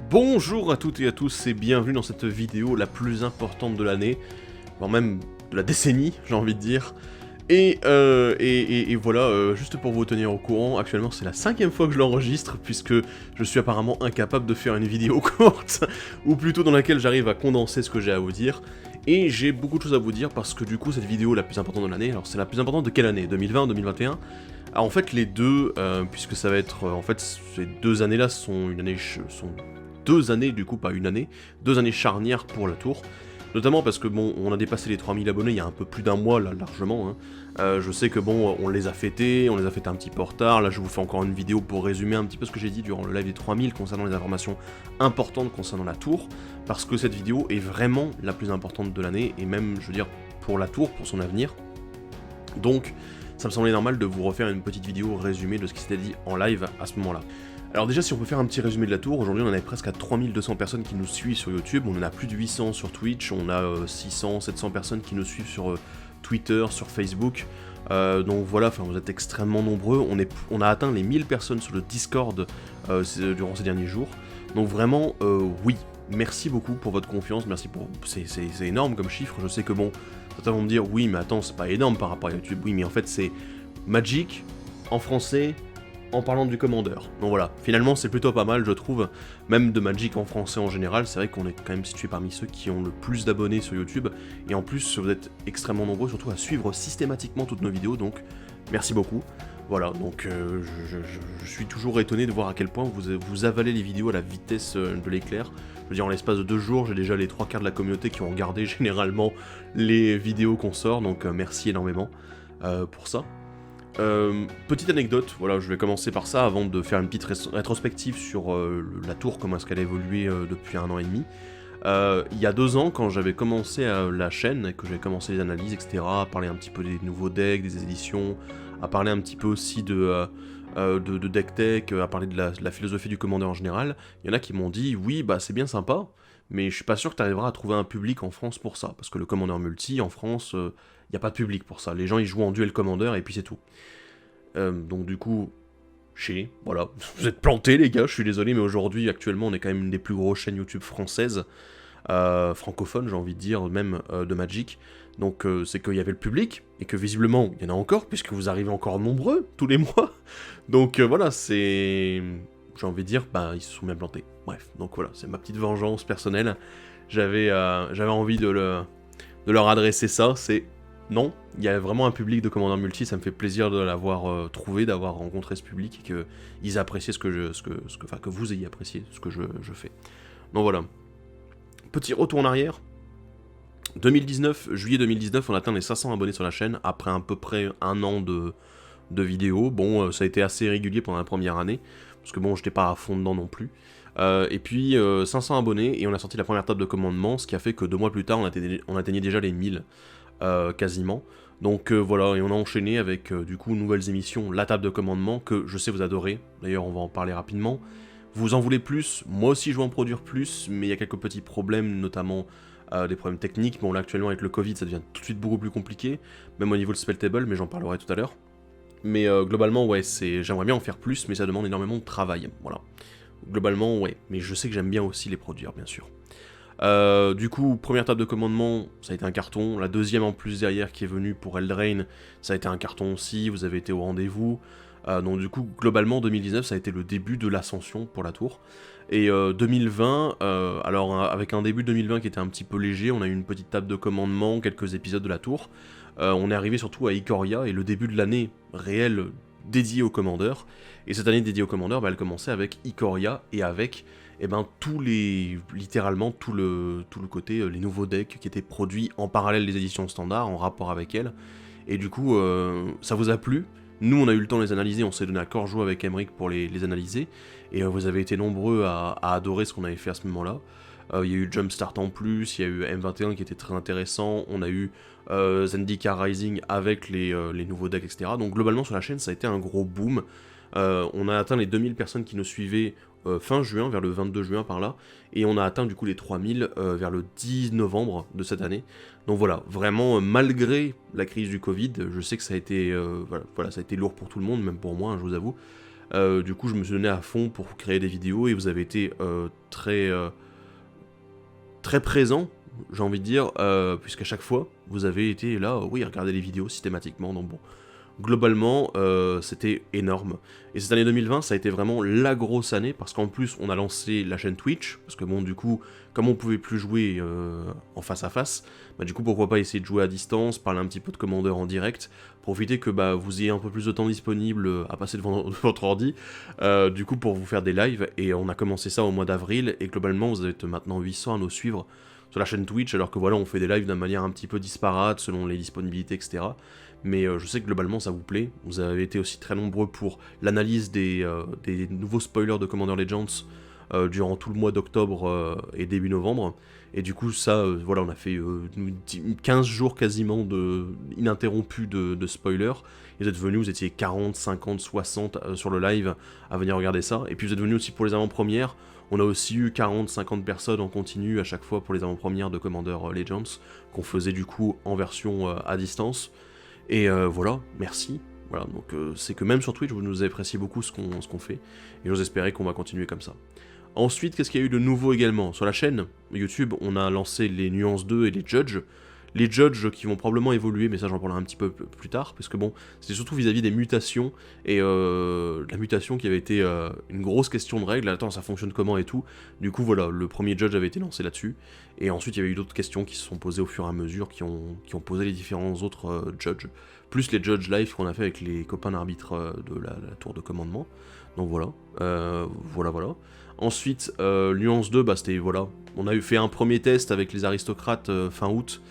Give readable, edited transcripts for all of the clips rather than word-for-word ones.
Bonjour à toutes et à tous et bienvenue dans cette vidéo la plus importante de l'année, voire même de la décennie, j'ai envie de dire. Et voilà, juste pour vous tenir au courant, actuellement c'est la 5e fois que je l'enregistre, puisque je suis apparemment incapable de faire une vidéo courte, ou plutôt dans laquelle j'arrive à condenser ce que j'ai à vous dire. Et j'ai beaucoup de choses à vous dire, parce que du coup cette vidéo la plus importante de l'année, alors c'est la plus importante de quelle année? 2020, 2021? Alors en fait les deux, puisque ça va être, en fait ces deux années-là sont sont 2 années du coup, pas une année, 2 années charnières pour la tour. Notamment parce que bon, on a dépassé les 3000 abonnés il y a un peu plus d'un mois là, largement. Je sais que bon, on les a fêtés un petit peu en retard. Là, je vous fais encore une vidéo pour résumer un petit peu ce que j'ai dit durant le live des 3000 concernant les informations importantes concernant la tour. Parce que cette vidéo est vraiment la plus importante de l'année, et même, je veux dire, pour la tour, pour son avenir. Donc, ça me semblait normal de vous refaire une petite vidéo résumée de ce qui s'était dit en live à ce moment-là. Alors déjà, si on peut faire un petit résumé de la tour, aujourd'hui on en est presque à 3200 personnes qui nous suivent sur YouTube, on en a plus de 800 sur Twitch, on a 600, 700 personnes qui nous suivent sur Twitter, sur Facebook, donc voilà, vous êtes extrêmement nombreux, on a atteint les 1000 personnes sur le Discord durant ces derniers jours, donc vraiment, oui, merci beaucoup pour votre confiance, merci pour... c'est énorme comme chiffre, je sais que bon, certains vont me dire, oui mais attends, c'est pas énorme par rapport à YouTube, oui mais en fait c'est Magic, en français, en parlant du commandeur. Donc voilà, finalement c'est plutôt pas mal je trouve, même de Magic en français en général, c'est vrai qu'on est quand même situé parmi ceux qui ont le plus d'abonnés sur YouTube, et en plus vous êtes extrêmement nombreux surtout à suivre systématiquement toutes nos vidéos, donc merci beaucoup. Voilà, donc je suis toujours étonné de voir à quel point vous avalez les vidéos à la vitesse de l'éclair. Je veux dire, en l'espace de 2 jours, j'ai déjà les 3/4 de la communauté qui ont regardé généralement les vidéos qu'on sort, donc merci énormément pour ça. Petite anecdote, voilà, je vais commencer par ça avant de faire une petite rétrospective sur la tour, comment est-ce qu'elle a évolué depuis 1 an et demi. Il y a 2 ans, quand j'avais commencé la chaîne, et que j'avais commencé les analyses, etc., à parler un petit peu des nouveaux decks, des éditions, à parler un petit peu aussi de deck tech, à parler de la philosophie du commandeur en général, il y en a qui m'ont dit, oui, bah c'est bien sympa, mais je suis pas sûr que tu arriveras à trouver un public en France pour ça, parce que le commandeur multi, en France, il n'y a pas de public pour ça, les gens ils jouent en duel commandeur et puis c'est tout. Donc du coup, voilà, vous êtes plantés les gars, je suis désolé, mais aujourd'hui, actuellement, on est quand même une des plus grosses chaînes YouTube françaises, francophones, j'ai envie de dire, même de Magic. Donc c'est qu'il y avait le public, et que visiblement, il y en a encore, puisque vous arrivez encore nombreux, tous les mois. Donc voilà, c'est... J'ai envie de dire, bah, ils se sont bien plantés. Bref, donc voilà, c'est ma petite vengeance personnelle. J'avais envie de leur adresser ça, c'est... Non, il y a vraiment un public de commandeurs multi, ça me fait plaisir de l'avoir trouvé, d'avoir rencontré ce public, et qu'ils apprécient que vous ayez apprécié ce que je fais. Donc voilà. Petit retour en arrière. 2019, juillet 2019, on atteint les 500 abonnés sur la chaîne, après à peu près 1 an de vidéos. Bon, ça a été assez régulier pendant la première année, parce que bon, j'étais pas à fond dedans non plus. Et puis 500 abonnés, et on a sorti la première table de commandement, ce qui a fait que 2 mois plus tard, on atteignait déjà les 1000. Quasiment. Donc voilà, et on a enchaîné avec du coup nouvelles émissions, la table de commandement, que je sais vous adorez, d'ailleurs on va en parler rapidement. Vous en voulez plus, moi aussi je veux en produire plus, mais il y a quelques petits problèmes, notamment des problèmes techniques. Bon là actuellement avec le Covid ça devient tout de suite beaucoup plus compliqué, même au niveau de spell table, mais j'en parlerai tout à l'heure. Mais globalement ouais, j'aimerais bien en faire plus, mais ça demande énormément de travail, voilà. Globalement ouais, mais je sais que j'aime bien aussi les produire bien sûr. Du coup, première table de commandement, ça a été un carton. La deuxième en plus derrière qui est venue pour Eldraine, ça a été un carton aussi, vous avez été au rendez-vous. Donc du coup, globalement, 2019, ça a été le début de l'ascension pour la tour. Et 2020, alors avec un début de 2020 qui était un petit peu léger, on a eu une petite table de commandement, quelques épisodes de la tour. On est arrivé surtout à Ikoria, et le début de l'année réelle dédiée au commandeur. Et cette année dédiée au commandeur, bah, elle commençait avec Ikoria et avec... littéralement tout le côté, les nouveaux decks qui étaient produits en parallèle des éditions standards, en rapport avec elles. Et du coup, ça vous a plu. Nous, on a eu le temps de les analyser, on s'est donné à corps joie avec Emeric pour les analyser. Et vous avez été nombreux à adorer ce qu'on avait fait à ce moment-là. Il y a eu Jumpstart en plus, il y a eu M21 qui était très intéressant, on a eu Zendika Rising avec les nouveaux decks, etc. Donc globalement sur la chaîne, ça a été un gros boom. On a atteint les 2000 personnes qui nous suivaient fin juin, vers le 22 juin par là, et on a atteint du coup les 3000 vers le 10 novembre de cette année. Donc voilà, vraiment malgré la crise du Covid, je sais que ça a été, ça a été lourd pour tout le monde, même pour moi, hein, je vous avoue. Du coup je me suis donné à fond pour créer des vidéos et vous avez été très présent, j'ai envie de dire, puisqu'à chaque fois, vous avez été là, oui, regardez les vidéos systématiquement, donc bon. Globalement, c'était énorme. Et cette année 2020, ça a été vraiment la grosse année, parce qu'en plus, on a lancé la chaîne Twitch, parce que bon, du coup, comme on pouvait plus jouer en face à face, bah du coup, pourquoi pas essayer de jouer à distance, parler un petit peu de Commander en direct, profiter que bah, vous ayez un peu plus de temps disponible à passer devant votre ordi, du coup, pour vous faire des lives, et on a commencé ça au mois d'avril, et globalement, vous êtes maintenant 800 à nous suivre sur la chaîne Twitch, alors que voilà, on fait des lives d'une manière un petit peu disparate, selon les disponibilités, etc. Mais je sais que globalement ça vous plaît. Vous avez été aussi très nombreux pour l'analyse des nouveaux spoilers de Commander Legends durant tout le mois d'octobre et début novembre. Et du coup ça, voilà, on a fait 15 jours quasiment ininterrompus de spoilers. Et vous êtes venus, vous étiez 40, 50, 60 sur le live à venir regarder ça. Et puis vous êtes venus aussi pour les avant-premières. On a aussi eu 40, 50 personnes en continu à chaque fois pour les avant-premières de Commander Legends, qu'on faisait du coup en version à distance. Et voilà, merci. Voilà, donc c'est que même sur Twitch, vous nous appréciez beaucoup ce qu'on fait, et j'ose espérer qu'on va continuer comme ça. Ensuite, qu'est-ce qu'il y a eu de nouveau également? Sur la chaîne YouTube, on a lancé les Nuances 2 et les Judges. Les Judges qui vont probablement évoluer, mais ça j'en parlerai un petit peu plus tard, parce que bon, c'était surtout vis-à-vis des mutations, et la mutation qui avait été une grosse question de règle, attends, ça fonctionne comment et tout. Du coup voilà, le premier Judge avait été lancé là-dessus, et ensuite il y avait eu d'autres questions qui se sont posées au fur et à mesure, qui ont posé les différents autres Judges, plus les Judge Live qu'on a fait avec les copains d'arbitre de la tour de commandement. Donc voilà, voilà. Ensuite, Nuance 2, bah c'était, voilà, on a fait un premier test avec les aristocrates fin août,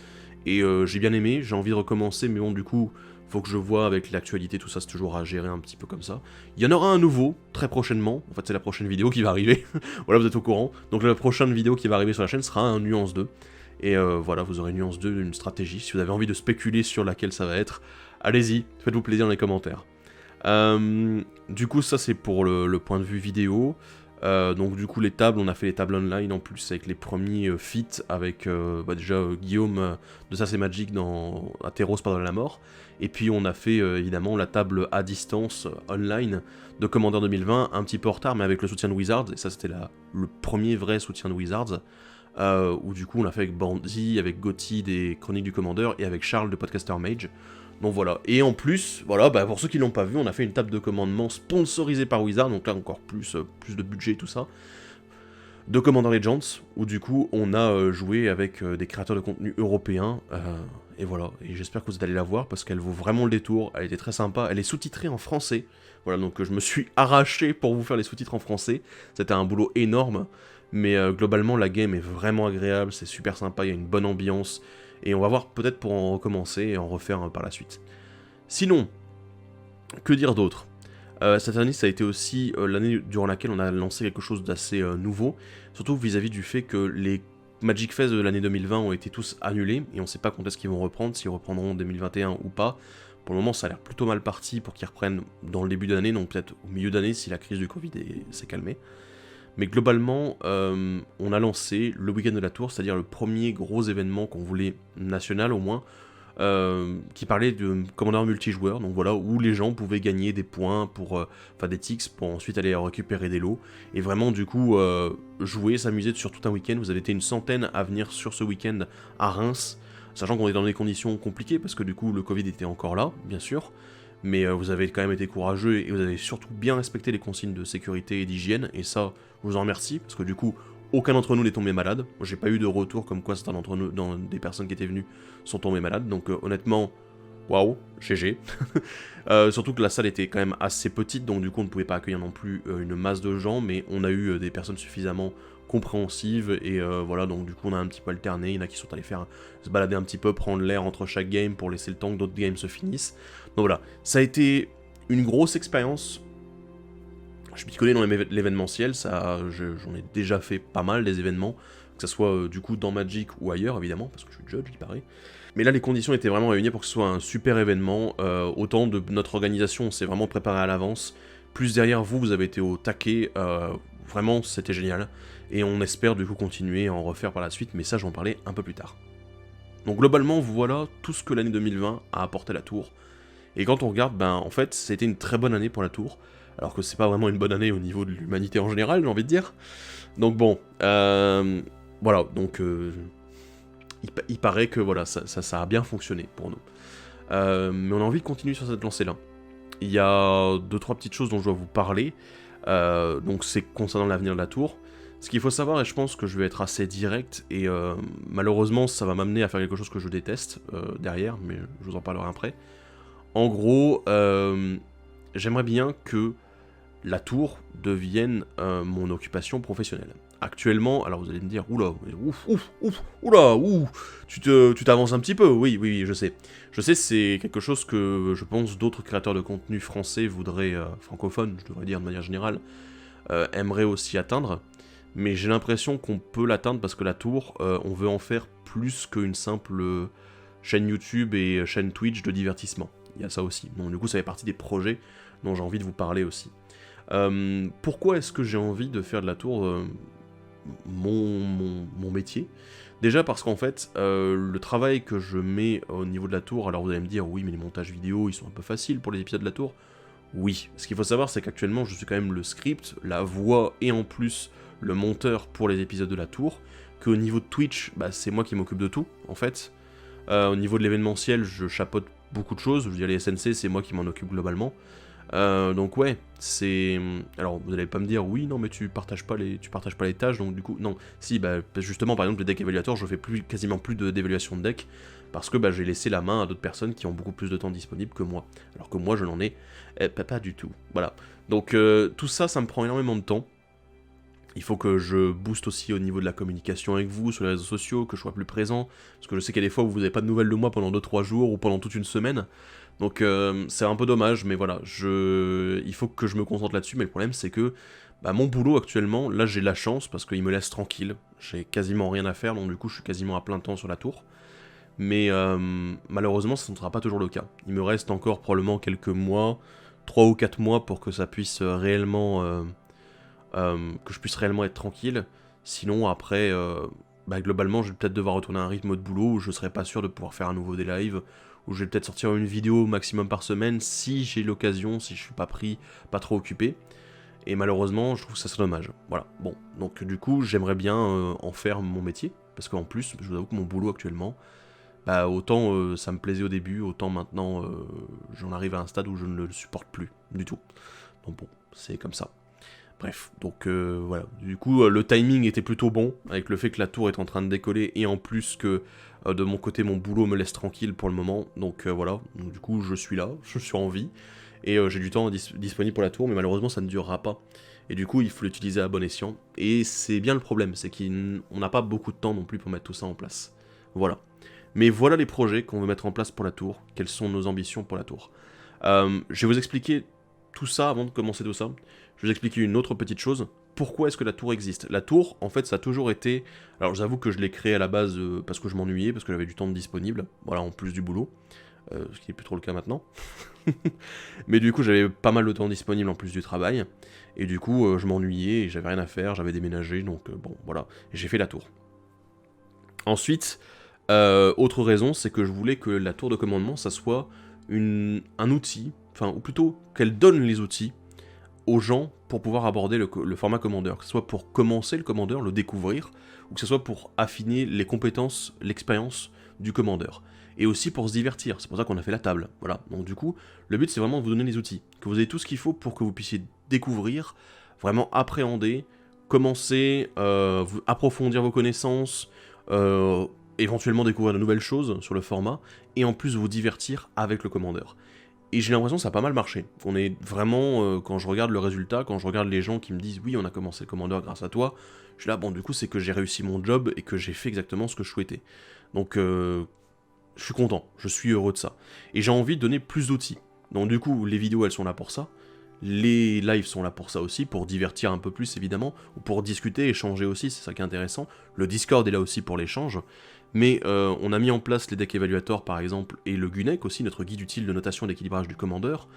et j'ai bien aimé, j'ai envie de recommencer, mais bon, du coup, faut que je vois avec l'actualité, tout ça, c'est toujours à gérer un petit peu comme ça. Il y en aura un nouveau, très prochainement, en fait c'est la prochaine vidéo qui va arriver, voilà, vous êtes au courant. Donc la prochaine vidéo qui va arriver sur la chaîne sera un Nuance 2, et voilà, vous aurez Nuance 2, une stratégie, si vous avez envie de spéculer sur laquelle ça va être, allez-y, faites-vous plaisir dans les commentaires. Du coup, ça c'est pour le point de vue vidéo. Donc du coup les tables, on a fait les tables online en plus avec les premiers feats avec déjà Guillaume de Ça c'est Magic dans Atheros Pardonne la Mort, et puis on a fait évidemment la table à distance online de Commander 2020, un petit peu en retard mais avec le soutien de Wizards, et ça c'était le premier vrai soutien de Wizards, où du coup on l'a fait avec Bandy, avec Gotti des Chroniques du Commander et avec Charles de Podcaster Mage. Donc voilà, et en plus, voilà, bah pour ceux qui l'ont pas vu, on a fait une table de commandement sponsorisée par Wizard, donc là encore plus de budget et tout ça, de Commander Legends, où du coup on a joué avec des créateurs de contenu européens, et voilà, et j'espère que vous allez la voir, parce qu'elle vaut vraiment le détour, elle était très sympa, elle est sous-titrée en français, voilà, donc je me suis arraché pour vous faire les sous-titres en français, c'était un boulot énorme, mais globalement la game est vraiment agréable, c'est super sympa, il y a une bonne ambiance, et on va voir peut-être pour en recommencer et en refaire par la suite. Sinon, que dire d'autre? Cette année, ça a été aussi l'année durant laquelle on a lancé quelque chose d'assez nouveau, surtout vis-à-vis du fait que les Magic Fest de l'année 2020 ont été tous annulés, et on ne sait pas quand est-ce qu'ils vont reprendre, s'ils reprendront en 2021 ou pas. Pour le moment, ça a l'air plutôt mal parti pour qu'ils reprennent dans le début de l'année, donc peut-être au milieu d'année si la crise du Covid s'est calmée. Mais globalement, on a lancé le week-end de la Tour, c'est-à-dire le premier gros événement qu'on voulait national au moins, qui parlait de Commander multijoueur, donc voilà, où les gens pouvaient gagner des points pour, enfin des ticks pour ensuite aller récupérer des lots, et vraiment du coup jouer, s'amuser sur tout un week-end. Vous avez été une centaine à venir sur ce week-end à Reims, sachant qu'on est dans des conditions compliquées, parce que du coup le Covid était encore là, bien sûr, mais vous avez quand même été courageux, et vous avez surtout bien respecté les consignes de sécurité et d'hygiène, et ça, je vous en remercie, parce que du coup, aucun d'entre nous n'est tombé malade. Moi, j'ai pas eu de retour comme quoi certains d'entre nous, des personnes qui étaient venues, sont tombées malades, donc honnêtement, waouh, GG. Surtout que la salle était quand même assez petite, donc du coup, on ne pouvait pas accueillir non plus une masse de gens, mais on a eu des personnes suffisamment compréhensives, et voilà, donc du coup, on a un petit peu alterné. Il y en a qui sont allés se balader un petit peu, prendre l'air entre chaque game pour laisser le temps que d'autres games se finissent. Donc voilà, ça a été une grosse expérience. Je m'y connais dans l'événementiel, j'en ai déjà fait pas mal des événements, que ce soit du coup dans Magic ou ailleurs évidemment, parce que je suis judge, il paraît. Mais là les conditions étaient vraiment réunies pour que ce soit un super événement, autant de notre organisation on s'est vraiment préparé à l'avance, plus derrière vous avez été au taquet, vraiment c'était génial, et on espère du coup continuer à en refaire par la suite, mais ça j'en parlais un peu plus tard. Donc globalement voilà tout ce que l'année 2020 a apporté à la tour, et quand on regarde, ben en fait c'était une très bonne année pour la tour. alors que c'est pas vraiment une bonne année au niveau de l'humanité en général, j'ai envie de dire. Donc bon, voilà, donc il paraît que voilà, ça a bien fonctionné pour nous. Mais on a envie de continuer sur cette lancée-là. Il y a 2-3 petites choses dont je dois vous parler, donc c'est concernant l'avenir de la tour. Ce qu'il faut savoir, et je pense que je vais être assez direct, et malheureusement ça va m'amener à faire quelque chose que je déteste derrière, mais je vous en parlerai après. En gros, j'aimerais bien que la tour devienne mon occupation professionnelle. Actuellement, alors vous allez me dire, oula, oula, tu t'avances un petit peu, oui, je sais. Je sais, c'est quelque chose que je pense d'autres créateurs de contenu français voudraient, francophones, je devrais dire de manière générale, aimeraient aussi atteindre. Mais j'ai l'impression qu'on peut l'atteindre parce que la tour, on veut en faire plus qu'une simple chaîne YouTube et chaîne Twitch de divertissement. Il y a ça aussi. Donc du coup, ça fait partie des projets dont j'ai envie de vous parler aussi. Pourquoi est-ce que j'ai envie de faire de la tour mon métier? Déjà parce qu'en fait, le travail que je mets au niveau de la tour, alors vous allez me dire, oui, mais les montages vidéo, ils sont un peu faciles pour les épisodes de la tour. Oui, ce qu'il faut savoir, c'est qu'actuellement, je suis quand même le script, la voix et en plus le monteur pour les épisodes de la tour, qu'au niveau de Twitch, bah, c'est moi qui m'occupe de tout, en fait. Au niveau de l'événementiel, je chapeaute beaucoup de choses, je veux dire, les SNC, c'est moi qui m'en occupe globalement. Donc ouais, c'est... Alors, vous allez pas me dire, oui, non, mais tu partages pas les tâches, donc du coup, non. Si, bah, justement, par exemple, le deck évaluateur, je fais quasiment plus d'évaluation de deck, parce que bah, j'ai laissé la main à d'autres personnes qui ont beaucoup plus de temps disponible que moi. Alors que moi, je n'en ai pas du tout. Voilà. Donc, tout ça, ça me prend énormément de temps. Il faut que je booste aussi au niveau de la communication avec vous, sur les réseaux sociaux, que je sois plus présent, parce que je sais qu'il y a des fois où vous n'avez pas de nouvelles de moi pendant 2-3 jours, ou pendant toute une semaine. Donc c'est un peu dommage, mais voilà, il faut que je me concentre là-dessus, mais le problème c'est que bah, mon boulot actuellement, là j'ai la chance, parce qu'il me laisse tranquille, j'ai quasiment rien à faire, donc du coup je suis quasiment à plein temps sur la tour. Mais malheureusement ça ne sera pas toujours le cas. Il me reste encore probablement quelques mois, 3 ou 4 mois pour que ça puisse réellement... que je puisse réellement être tranquille. Sinon, après, bah, globalement, je vais peut-être devoir retourner à un rythme de boulot où je serai pas sûr de pouvoir faire à nouveau des lives, où je vais peut-être sortir une vidéo au maximum par semaine si j'ai l'occasion, si je suis pas pris, pas trop occupé. Et malheureusement, je trouve que ça serait dommage. Voilà, bon. Donc du coup, j'aimerais bien en faire mon métier, parce qu'en plus, je vous avoue que mon boulot actuellement, bah autant ça me plaisait au début, autant maintenant j'en arrive à un stade où je ne le supporte plus du tout. Donc bon, c'est comme ça. Bref, donc voilà. Du coup, le timing était plutôt bon, avec le fait que la tour est en train de décoller, et en plus que de mon côté, mon boulot me laisse tranquille pour le moment. Donc voilà, donc, du coup, je suis là, je suis en vie, et j'ai du temps disponible pour la tour, mais malheureusement, ça ne durera pas. Et du coup, il faut l'utiliser à bon escient. Et c'est bien le problème, c'est qu'on n'a pas beaucoup de temps non plus pour mettre tout ça en place. Voilà. Mais voilà les projets qu'on veut mettre en place pour la tour, quelles sont nos ambitions pour la tour. Je vais vous expliquer tout ça avant de commencer tout ça. Je vais vous expliquer une autre petite chose. Pourquoi est-ce que la tour existe? La tour, en fait, ça a toujours été... Alors, j'avoue que je l'ai créée à la base parce que je m'ennuyais, parce que j'avais du temps disponible, voilà, en plus du boulot. Ce qui n'est plus trop le cas maintenant. Mais du coup, j'avais pas mal de temps disponible en plus du travail. Et du coup, je m'ennuyais et j'avais rien à faire, j'avais déménagé, donc bon, voilà. Et j'ai fait la tour. Ensuite, autre raison, c'est que je voulais que la tour de commandement, ça soit un outil, enfin, ou plutôt qu'elle donne les outils aux gens pour pouvoir aborder le format commandeur, que ce soit pour commencer le commandeur, le découvrir, ou que ce soit pour affiner les compétences, l'expérience du commandeur. Et aussi pour se divertir, c'est pour ça qu'on a fait la table, voilà. Donc du coup, le but c'est vraiment de vous donner les outils, que vous ayez tout ce qu'il faut pour que vous puissiez découvrir, vraiment appréhender, commencer, approfondir vos connaissances, éventuellement découvrir de nouvelles choses sur le format, et en plus vous divertir avec le commandeur. Et j'ai l'impression que ça a pas mal marché. On est vraiment, quand je regarde le résultat, quand je regarde les gens qui me disent oui, on a commencé le commandeur grâce à toi, je suis là, bon, du coup, c'est que j'ai réussi mon job et que j'ai fait exactement ce que je souhaitais. Donc, je suis content, je suis heureux de ça. Et j'ai envie de donner plus d'outils. Donc, du coup, les vidéos, elles sont là pour ça. Les lives sont là pour ça aussi, pour divertir un peu plus évidemment, ou pour discuter, échanger aussi, c'est ça qui est intéressant. Le Discord est là aussi pour l'échange. Mais on a mis en place les decks évaluateurs par exemple, et le GUNEC aussi, notre guide utile de notation et d'équilibrage du commandeur,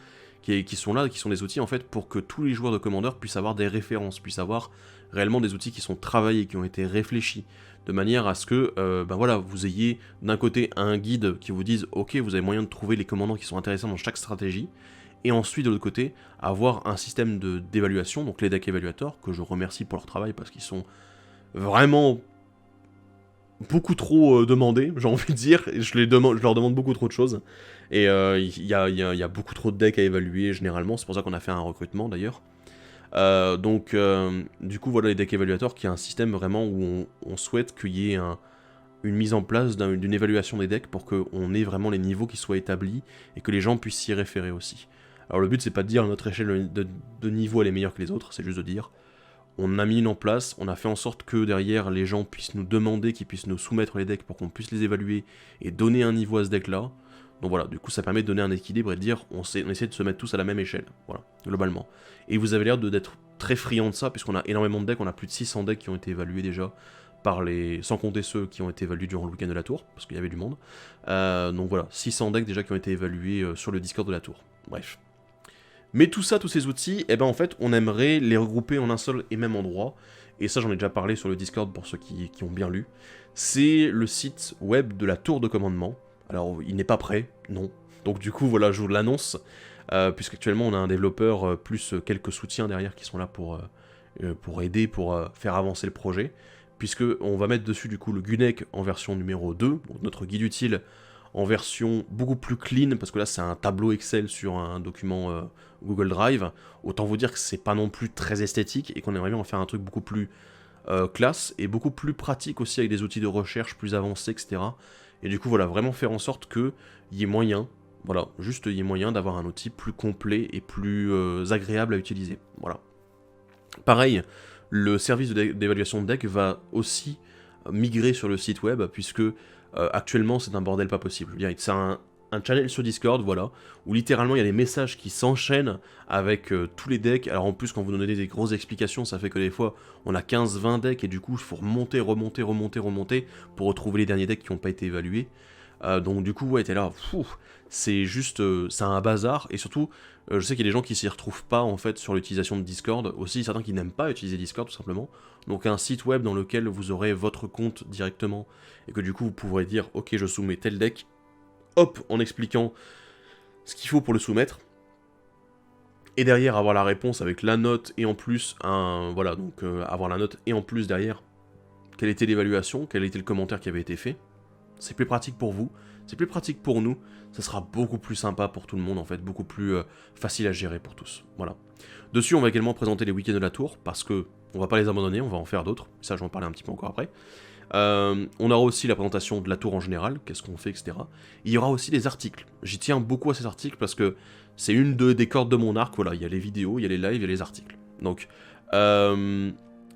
qui sont là, qui sont des outils en fait pour que tous les joueurs de commandeur puissent avoir des références, puissent avoir réellement des outils qui sont travaillés, qui ont été réfléchis, de manière à ce que ben voilà, vous ayez d'un côté un guide qui vous dise ok, vous avez moyen de trouver les commandants qui sont intéressants dans chaque stratégie, et ensuite de l'autre côté, avoir un système d'évaluation, donc les deck évaluateurs, que je remercie pour leur travail parce qu'ils sont vraiment beaucoup trop demandés, j'ai envie de dire, et je leur demande beaucoup trop de choses, et il y a beaucoup trop de decks à évaluer généralement, c'est pour ça qu'on a fait un recrutement d'ailleurs. Du coup voilà les decks évaluateurs, qui est un système vraiment où on souhaite qu'il y ait une mise en place d'une évaluation des decks pour qu'on ait vraiment les niveaux qui soient établis et que les gens puissent s'y référer aussi. Alors le but c'est pas de dire notre échelle de niveau elle est meilleure que les autres, c'est juste de dire on a mis une en place, on a fait en sorte que derrière les gens puissent nous demander, qu'ils puissent nous soumettre les decks pour qu'on puisse les évaluer et donner un niveau à ce deck là. Donc voilà, du coup ça permet de donner un équilibre et de dire on essaie de se mettre tous à la même échelle, voilà, globalement. Et vous avez l'air d'être très friand de ça, puisqu'on a énormément de decks, on a plus de 600 decks qui ont été évalués déjà, sans compter ceux qui ont été évalués durant le week-end de la tour, parce qu'il y avait du monde. Donc voilà, 600 decks déjà qui ont été évalués sur le Discord de la tour, bref. Mais tout ça, tous ces outils, eh ben en fait, on aimerait les regrouper en un seul et même endroit, et ça j'en ai déjà parlé sur le Discord pour ceux qui ont bien lu. C'est le site web de la tour de commandement. Alors, il n'est pas prêt, non. Donc du coup, voilà, je vous l'annonce, puisqu'actuellement on a un développeur plus quelques soutiens derrière qui sont là pour aider, pour faire avancer le projet, puisque on va mettre dessus du coup le Gunnec en version numéro 2, donc notre guide utile en version beaucoup plus clean, parce que là c'est un tableau Excel sur un document Google Drive. Autant vous dire que c'est pas non plus très esthétique, et qu'on aimerait bien en faire un truc beaucoup plus classe, et beaucoup plus pratique aussi, avec des outils de recherche plus avancés, etc. Et du coup voilà, vraiment faire en sorte qu'il y ait moyen, voilà, juste il y ait moyen d'avoir un outil plus complet et plus agréable à utiliser, voilà. Pareil, le service d'évaluation de deck va aussi migrer sur le site web, puisque actuellement c'est un bordel pas possible. Je veux dire, c'est un channel sur Discord, voilà, où littéralement il y a des messages qui s'enchaînent avec tous les decks. Alors en plus, quand vous donnez des grosses explications, ça fait que des fois on a 15-20 decks, et du coup il faut remonter pour retrouver les derniers decks qui n'ont pas été évalués. Donc du coup, ouais, t'es là, c'est juste, c'est un bazar, et surtout, je sais qu'il y a des gens qui s'y retrouvent pas, en fait, sur l'utilisation de Discord, aussi certains qui n'aiment pas utiliser Discord, tout simplement. Donc un site web dans lequel vous aurez votre compte directement, et que du coup vous pourrez dire, ok, je soumets tel deck, hop, en expliquant ce qu'il faut pour le soumettre, et derrière avoir la réponse avec la note, et en plus, voilà, donc avoir la note, et en plus derrière, quelle était l'évaluation, quel était le commentaire qui avait été fait. C'est plus pratique pour vous, c'est plus pratique pour nous, ça sera beaucoup plus sympa pour tout le monde en fait, beaucoup plus facile à gérer pour tous, voilà. Dessus on va également présenter les week-ends de la tour, parce que on va pas les abandonner, on va en faire d'autres, ça je vais en parler un petit peu encore après. On aura aussi la présentation de la tour en général, qu'est-ce qu'on fait, etc. Il y aura aussi des articles, j'y tiens beaucoup à ces articles parce que c'est une des cordes de mon arc, voilà, il y a les vidéos, il y a les lives, il y a les articles. Donc,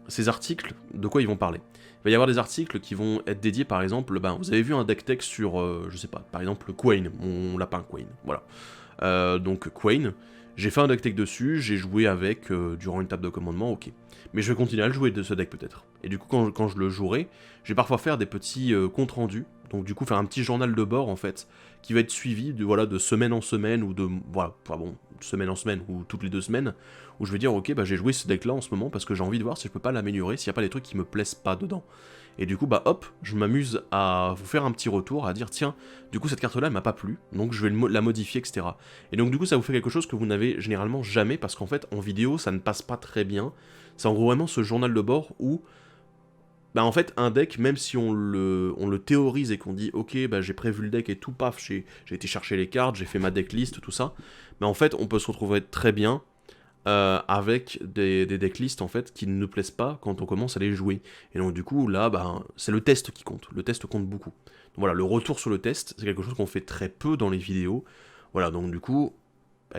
ces articles, de quoi ils vont parler? Il va y avoir des articles qui vont être dédiés, par exemple, vous avez vu un deck tech sur, je sais pas, par exemple, Quain, mon lapin Quain, voilà. Donc Quain, j'ai fait un deck tech dessus, j'ai joué avec durant une table de commandement, ok. Mais je vais continuer à le jouer de ce deck peut-être. Et du coup, quand je le jouerai, je vais parfois faire des petits comptes rendus, donc du coup faire un petit journal de bord en fait, qui va être suivi de semaine en semaine, ou de, voilà, enfin bon, semaine en semaine, ou toutes les 2 semaines, où je vais dire, ok, j'ai joué ce deck là en ce moment, parce que j'ai envie de voir si je peux pas l'améliorer, s'il n'y a pas des trucs qui me plaisent pas dedans. Et du coup, hop, je m'amuse à vous faire un petit retour, à dire, tiens, du coup cette carte là elle m'a pas plu, donc je vais la modifier, etc. Et donc du coup ça vous fait quelque chose que vous n'avez généralement jamais, parce qu'en fait en vidéo ça ne passe pas très bien. C'est en gros vraiment ce journal de bord où, en fait, un deck, même si on le théorise et qu'on dit, ok, j'ai prévu le deck et tout, paf, j'ai été chercher les cartes, j'ai fait ma decklist, tout ça, mais en fait, on peut se retrouver très bien avec des decklists, en fait, qui ne nous plaisent pas quand on commence à les jouer. Et donc, du coup, là, c'est le test qui compte. Le test compte beaucoup. Donc voilà, le retour sur le test, c'est quelque chose qu'on fait très peu dans les vidéos. Voilà, donc du coup,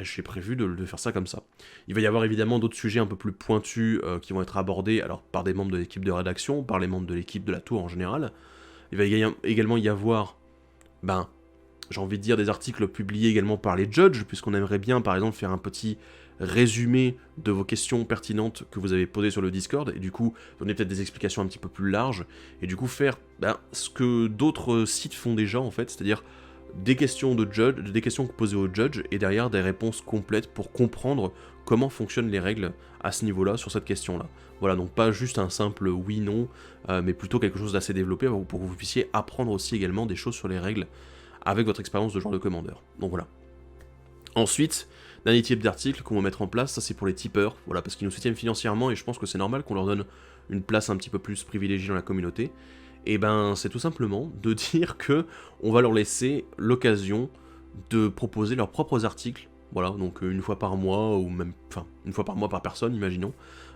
j'ai prévu de faire ça comme ça. Il va y avoir évidemment d'autres sujets un peu plus pointus qui vont être abordés, alors par des membres de l'équipe de rédaction, par les membres de l'équipe de la tour en général. Il va également y avoir, j'ai envie de dire, des articles publiés également par les judges, puisqu'on aimerait bien par exemple faire un petit résumé de vos questions pertinentes que vous avez posées sur le Discord, et du coup donner peut-être des explications un petit peu plus larges, et du coup faire ce que d'autres sites font déjà en fait, c'est-à-dire des questions posées aux judges, et derrière des réponses complètes pour comprendre comment fonctionnent les règles à ce niveau-là, sur cette question-là. Voilà, donc pas juste un simple oui-non, mais plutôt quelque chose d'assez développé pour que vous puissiez apprendre aussi également des choses sur les règles avec votre expérience de joueur de commandeur. Donc voilà. Ensuite, dernier type d'article qu'on va mettre en place, ça c'est pour les tipeurs, voilà, parce qu'ils nous soutiennent financièrement et je pense que c'est normal qu'on leur donne une place un petit peu plus privilégiée dans la communauté. Et ben c'est tout simplement de dire que on va leur laisser l'occasion de proposer leurs propres articles, voilà, donc une fois par mois, ou même, enfin, une fois par mois par personne, imaginons,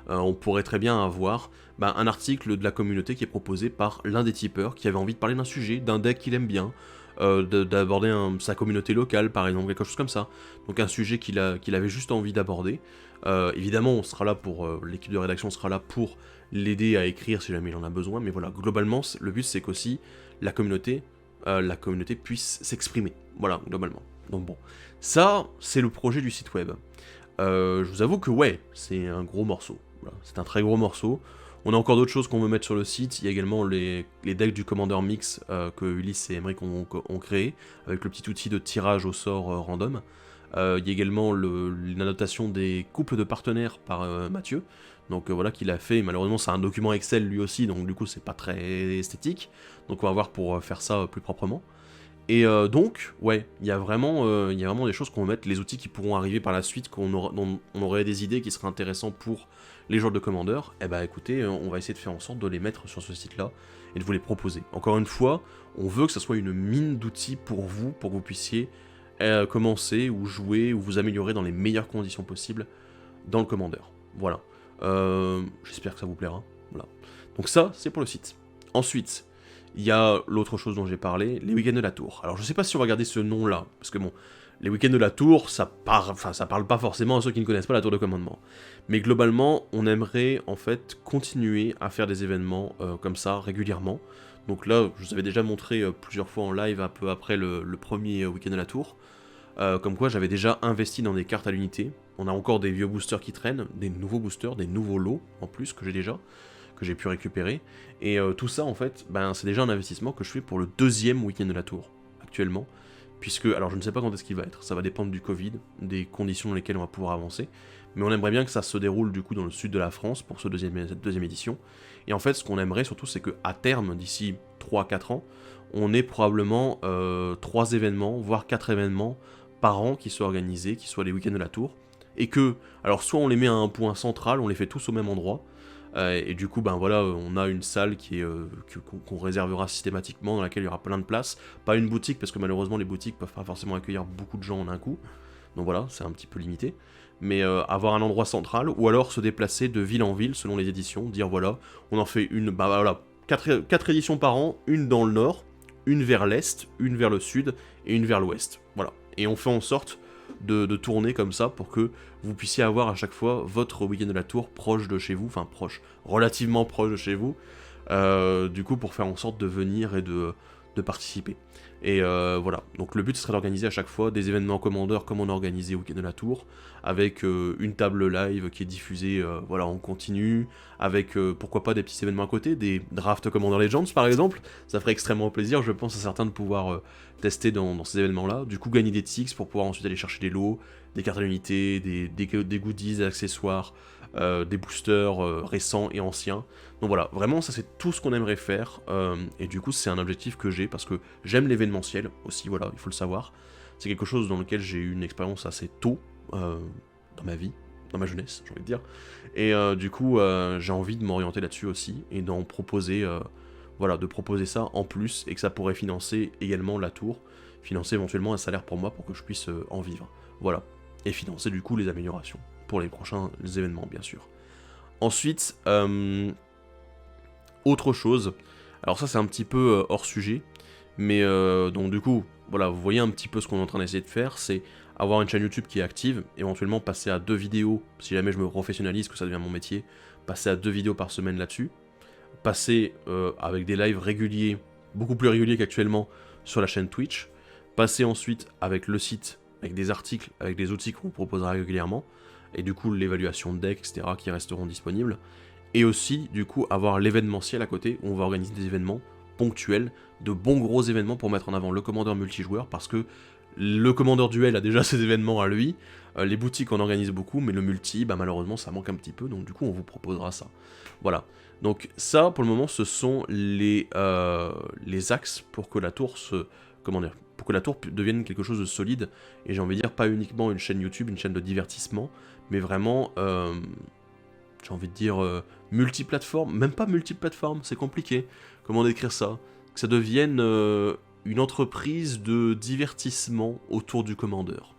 on pourrait très bien avoir un article de la communauté qui est proposé par l'un des tipeurs qui avait envie de parler d'un sujet, d'un deck qu'il aime bien, d'aborder sa communauté locale par exemple, quelque chose comme ça, donc un sujet qu'il avait juste envie d'aborder. Évidemment on sera là pour, l'équipe de rédaction sera là pour l'aider à écrire si jamais il en a besoin, mais voilà, globalement le but c'est qu'aussi la communauté puisse s'exprimer, voilà, globalement. Donc bon, ça c'est le projet du site web. Je vous avoue que ouais, c'est un gros morceau, voilà, c'est un très gros morceau. On a encore d'autres choses qu'on veut mettre sur le site, il y a également les decks du Commander Mix que Ulysse et Emmerich ont créé, avec le petit outil de tirage au sort random. Il y a également l'annotation des couples de partenaires par Mathieu, donc voilà, qu'il a fait. Malheureusement c'est un document Excel lui aussi, donc du coup c'est pas très esthétique, donc on va voir pour faire ça plus proprement. Et donc, ouais, il y a vraiment des choses qu'on va mettre, les outils qui pourront arriver par la suite, dont on aurait des idées qui seraient intéressants pour les joueurs de Commander. Eh bah écoutez, on va essayer de faire en sorte de les mettre sur ce site-là et de vous les proposer. Encore une fois, on veut que ça soit une mine d'outils pour que vous puissiez commencer ou jouer ou vous améliorer dans les meilleures conditions possibles dans le Commander. Voilà. J'espère que ça vous plaira. Voilà. Donc ça, c'est pour le site. Ensuite, il y a l'autre chose dont j'ai parlé, les week-ends de la Tour. Alors je sais pas si on va garder ce nom-là, parce que bon, les week-ends de la Tour, ça parle pas forcément à ceux qui ne connaissent pas la Tour de Commandement. Mais globalement, on aimerait en fait continuer à faire des événements comme ça régulièrement. Donc là, je vous avais déjà montré plusieurs fois en live un peu après le premier week-end de la Tour, comme quoi j'avais déjà investi dans des cartes à l'unité. On a encore des vieux boosters qui traînent, des nouveaux boosters, des nouveaux lots en plus que j'ai déjà, que j'ai pu récupérer, et tout ça en fait, c'est déjà un investissement que je fais pour le deuxième week-end de la Tour, actuellement, puisque, alors je ne sais pas quand est-ce qu'il va être, ça va dépendre du Covid, des conditions dans lesquelles on va pouvoir avancer, mais on aimerait bien que ça se déroule du coup dans le sud de la France pour cette deuxième édition, et en fait ce qu'on aimerait surtout c'est qu'à terme, d'ici 3-4 ans, on ait probablement 3 événements, voire 4 événements par an qui soient organisés, qui soient les week-ends de la Tour, et que, alors soit on les met à un point central, on les fait tous au même endroit, et du coup, voilà, on a une salle qu'on réservera systématiquement, dans laquelle il y aura plein de places. Pas une boutique, parce que malheureusement, les boutiques peuvent pas forcément accueillir beaucoup de gens en un coup. Donc voilà, c'est un petit peu limité. Mais avoir un endroit central, ou alors se déplacer de ville en ville, selon les éditions, dire voilà, on en fait une, voilà, 4 éditions par an, une dans le nord, une vers l'est, une vers le sud, et une vers l'ouest. Voilà. Et on fait en sorte de tourner comme ça pour que vous puissiez avoir à chaque fois votre week-end de la Tour proche de chez vous, enfin proche, relativement proche de chez vous, du coup pour faire en sorte de venir et de participer. Et voilà, donc le but serait d'organiser à chaque fois des événements commandeurs comme on a organisé au week-end de la Tour, avec une table live qui est diffusée voilà, en continu, avec pourquoi pas des petits événements à côté, des drafts Commander Legends par exemple, ça ferait extrêmement plaisir, je pense à certains de pouvoir tester dans ces événements-là, du coup gagner des tics pour pouvoir ensuite aller chercher des lots, des cartes à l'unité, des goodies, des accessoires, des boosters récents et anciens. Donc voilà, vraiment ça c'est tout ce qu'on aimerait faire, et du coup c'est un objectif que j'ai parce que j'aime l'événementiel aussi, voilà, il faut le savoir. C'est quelque chose dans lequel j'ai eu une expérience assez tôt dans ma vie, dans ma jeunesse, j'ai envie de dire. Et du coup j'ai envie de m'orienter là-dessus aussi et d'en proposer, voilà, de proposer ça en plus et que ça pourrait financer également la tour, financer éventuellement un salaire pour moi pour que je puisse en vivre. Voilà, et financer du coup les améliorations pour les prochains événements bien sûr. Ensuite, autre chose, alors ça c'est un petit peu hors sujet, mais donc du coup, voilà, vous voyez un petit peu ce qu'on est en train d'essayer de faire, c'est avoir une chaîne YouTube qui est active, éventuellement passer à 2 vidéos, si jamais je me professionnalise, que ça devient mon métier, passer à 2 vidéos par semaine là-dessus, passer avec des lives réguliers, beaucoup plus réguliers qu'actuellement, sur la chaîne Twitch, passer ensuite avec le site, avec des articles, avec des outils qu'on vous proposera régulièrement, et du coup l'évaluation de deck, etc., qui resteront disponibles, et aussi, du coup, avoir l'événementiel à côté, où on va organiser des événements ponctuels, de bons gros événements pour mettre en avant le commandeur multijoueur, parce que le commandeur duel a déjà ses événements à lui, les boutiques en organisent beaucoup, mais le multi, malheureusement, ça manque un petit peu, donc du coup, on vous proposera ça. Voilà. Donc ça, pour le moment, ce sont les axes pour que la tour se... Comment dire, pour que la tour devienne quelque chose de solide, et j'ai envie de dire pas uniquement une chaîne YouTube, une chaîne de divertissement, mais vraiment, j'ai envie de dire multiplateforme, même pas multiplateforme, c'est compliqué, comment décrire ça, que ça devienne une entreprise de divertissement autour du commandeur.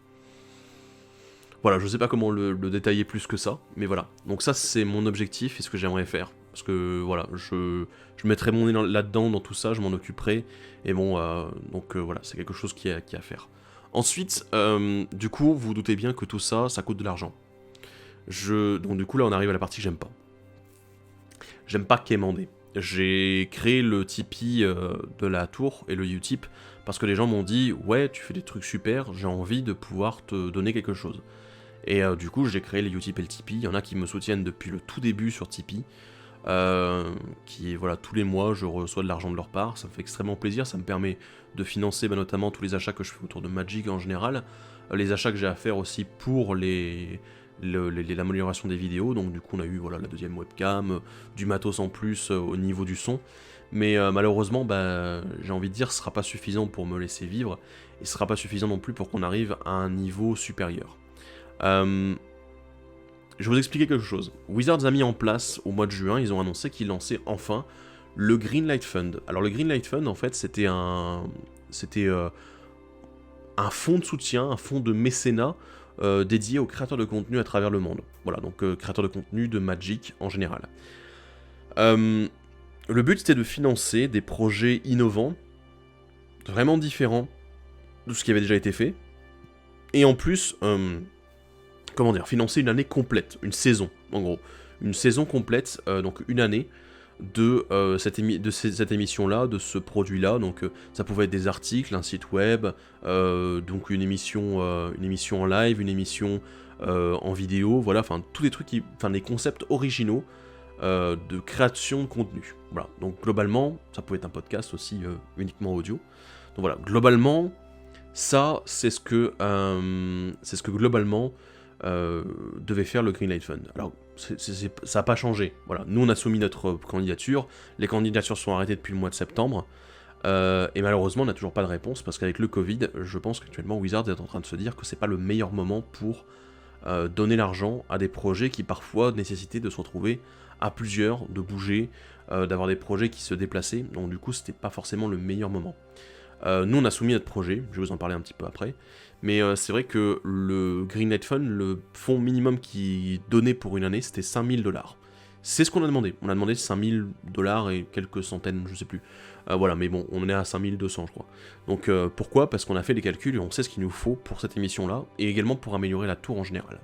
Voilà, je sais pas comment le détailler plus que ça, mais voilà. Donc ça, c'est mon objectif et ce que j'aimerais faire. Parce que, voilà, je mettrai mon nez là-dedans, dans tout ça, je m'en occuperai. Et bon, donc voilà, c'est quelque chose qui est à faire. Ensuite, du coup, vous vous doutez bien que tout ça, ça coûte de l'argent. Donc du coup, là, on arrive à la partie que j'aime pas. J'aime pas quémander. J'ai créé le Tipeee de la tour et le Utip parce que les gens m'ont dit « Ouais, tu fais des trucs super, j'ai envie de pouvoir te donner quelque chose. » Et du coup, j'ai créé les Utip et le Tipeee. Il y en a qui me soutiennent depuis le tout début sur Tipeee. Voilà, tous les mois, je reçois de l'argent de leur part. Ça me fait extrêmement plaisir. Ça me permet de financer notamment tous les achats que je fais autour de Magic en général. Les achats que j'ai à faire aussi pour l'amélioration des vidéos. Donc du coup, on a eu voilà, la deuxième webcam, du matos en plus au niveau du son. Mais malheureusement, j'ai envie de dire, ce sera pas suffisant pour me laisser vivre. Et ce sera pas suffisant non plus pour qu'on arrive à un niveau supérieur. Je vais vous expliquer quelque chose. Wizards a mis en place, au mois de juin, ils ont annoncé qu'ils lançaient enfin le Greenlight Fund. Alors le Greenlight Fund, en fait, c'était un fonds de soutien, un fonds de mécénat dédié aux créateurs de contenu à travers le monde. Voilà, donc créateurs de contenu de Magic en général. Le but, c'était de financer des projets innovants, vraiment différents de ce qui avait déjà été fait, et en plus... comment dire, financer une année complète, une saison, en gros. Une saison complète, donc une année, de cette émission-là, de ce produit-là. Donc ça pouvait être des articles, un site web, donc une émission en live, une émission en vidéo, voilà, enfin tous des trucs, des concepts originaux de création de contenu. Voilà, donc globalement, ça pouvait être un podcast aussi uniquement audio. Donc voilà, globalement, ça, c'est ce que globalement... devait faire le Greenlight Fund. Alors, ça n'a pas changé. Voilà. Nous, on a soumis notre candidature. Les candidatures sont arrêtées depuis le mois de septembre. Et malheureusement, on n'a toujours pas de réponse parce qu'avec le Covid, je pense qu'actuellement, Wizards est en train de se dire que c'est pas le meilleur moment pour donner l'argent à des projets qui parfois nécessitaient de se retrouver à plusieurs, de bouger, d'avoir des projets qui se déplaçaient. Donc, du coup, c'était pas forcément le meilleur moment. Nous, on a soumis notre projet, je vais vous en parler un petit peu après, mais c'est vrai que le Greenlight Fund, le fonds minimum qui donnait pour une année, c'était 5000 $. C'est ce qu'on a demandé. On a demandé 5000 $ et quelques centaines, je sais plus. Voilà, mais bon, on est à 5200, je crois. Donc pourquoi ? Parce qu'on a fait les calculs et on sait ce qu'il nous faut pour cette émission-là, et également pour améliorer la tour en général.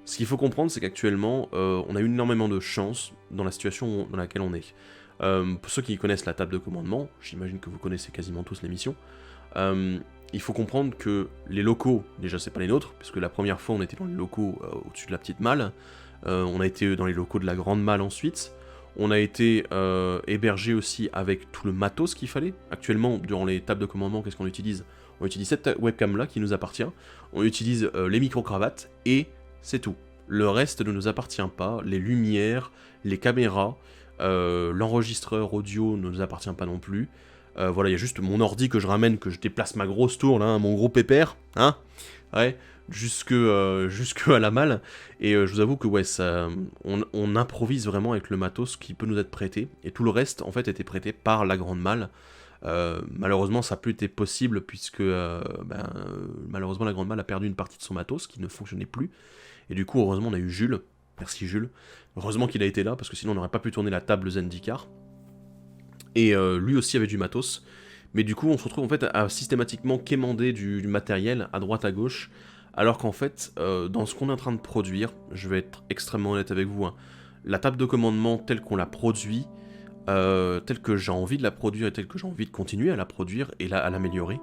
Ce qu'il faut comprendre, c'est qu'actuellement, on a eu énormément de chance dans la situation dans laquelle on est. Pour ceux qui connaissent la table de commandement, j'imagine que vous connaissez quasiment tous l'émission, il faut comprendre que les locaux, déjà c'est pas les nôtres, puisque la première fois on était dans les locaux au-dessus de la petite malle, on a été dans les locaux de la grande malle ensuite, on a été hébergé aussi avec tout le matos qu'il fallait. Actuellement, durant les tables de commandement, qu'est-ce qu'on utilise ? On utilise cette webcam là qui nous appartient, on utilise les micro-cravates, et c'est tout. Le reste ne nous appartient pas, les lumières, les caméras, l'enregistreur audio ne nous appartient pas non plus. Voilà, il y a juste mon ordi que je ramène, que je déplace ma grosse tour, là, mon gros pépère, hein, ouais, jusque à la malle. Et je vous avoue que ouais, on improvise vraiment avec le matos qui peut nous être prêté. Et tout le reste, en fait, était prêté par la grande malle. Malheureusement, ça n'a plus été possible puisque malheureusement la grande malle a perdu une partie de son matos qui ne fonctionnait plus. Et du coup, heureusement, on a eu Jules. Merci Jules. Heureusement qu'il a été là, parce que sinon on n'aurait pas pu tourner la table Zendikar. Et lui aussi avait du matos. Mais du coup, on se retrouve en fait à systématiquement quémander du matériel à droite à gauche. Alors qu'en fait, dans ce qu'on est en train de produire, je vais être extrêmement honnête avec vous, hein, la table de commandement telle qu'on la produit, telle que j'ai envie de la produire et telle que j'ai envie de continuer à la produire et à l'améliorer,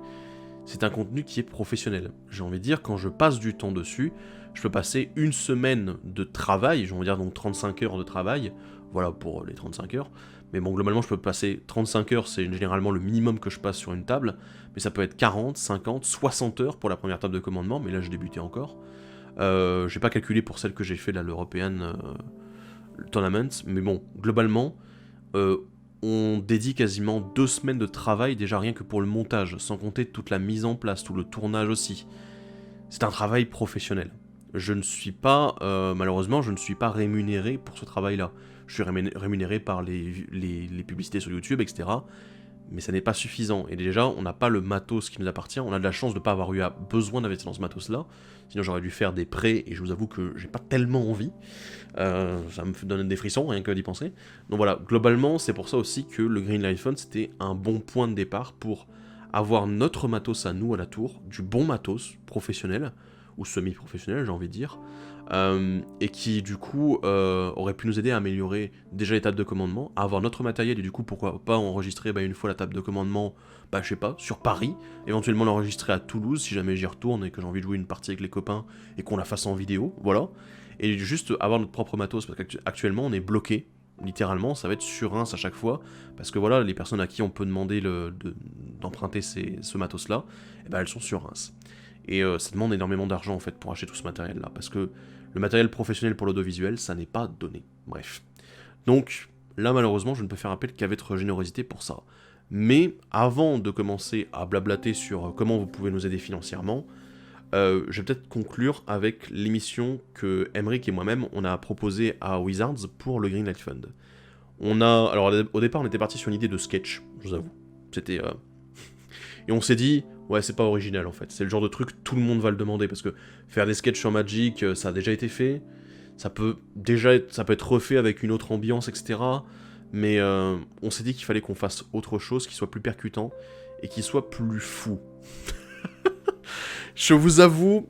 c'est un contenu qui est professionnel. J'ai envie de dire, quand je passe du temps dessus, je peux passer une semaine de travail, j'ai envie de dire donc 35 heures de travail, voilà pour les 35 heures, mais bon, globalement je peux passer 35 heures, c'est généralement le minimum que je passe sur une table, mais ça peut être 40, 50, 60 heures pour la première table de commandement, mais là j'ai débuté encore. J'ai pas calculé pour celle que j'ai fait là, l'European Tournament, mais bon, globalement, on dédie quasiment 2 semaines de travail déjà rien que pour le montage, sans compter toute la mise en place, tout le tournage aussi. C'est un travail professionnel. Je ne suis pas, malheureusement, je ne suis pas rémunéré pour ce travail-là. Je suis rémunéré par les publicités sur YouTube, etc. Mais ça n'est pas suffisant. Et déjà, on n'a pas le matos qui nous appartient. On a de la chance de ne pas avoir eu besoin d'investir dans ce matos-là. Sinon, j'aurais dû faire des prêts, et je vous avoue que j'ai pas tellement envie. Ça me donne des frissons, rien que d'y penser. Donc voilà, globalement, c'est pour ça aussi que le Greenlight Fund, c'était un bon point de départ pour avoir notre matos à nous, à la tour, du bon matos professionnel, ou semi-professionnel, j'ai envie de dire, et qui, du coup, aurait pu nous aider à améliorer déjà les tables de commandement, à avoir notre matériel, et du coup, pourquoi pas enregistrer une fois la table de commandement, je sais pas, sur Paris, éventuellement l'enregistrer à Toulouse, si jamais j'y retourne et que j'ai envie de jouer une partie avec les copains, et qu'on la fasse en vidéo, voilà. Et juste avoir notre propre matos, parce qu'actuellement, on est bloqué, littéralement, ça va être sur Reims à chaque fois, parce que voilà, les personnes à qui on peut demander d'emprunter ce matos-là, elles sont sur Reims. Et ça demande énormément d'argent en fait pour acheter tout ce matériel-là, parce que le matériel professionnel pour l'audiovisuel, ça n'est pas donné. Bref. Donc, là malheureusement, je ne peux faire appel qu'à votre générosité pour ça. Mais avant de commencer à blablater sur comment vous pouvez nous aider financièrement, je vais peut-être conclure avec l'émission que Emric et moi-même, on a proposée à Wizards pour le Greenlight Fund. Alors au départ, on était parti sur une idée de sketch, je vous avoue. C'était... Et on s'est dit, ouais, c'est pas original en fait. C'est le genre de truc, tout le monde va le demander, parce que faire des sketchs sur Magic, ça a déjà été fait. Ça peut être refait avec une autre ambiance, etc. Mais on s'est dit qu'il fallait qu'on fasse autre chose, qui soit plus percutant, et qui soit plus fou. Je vous avoue,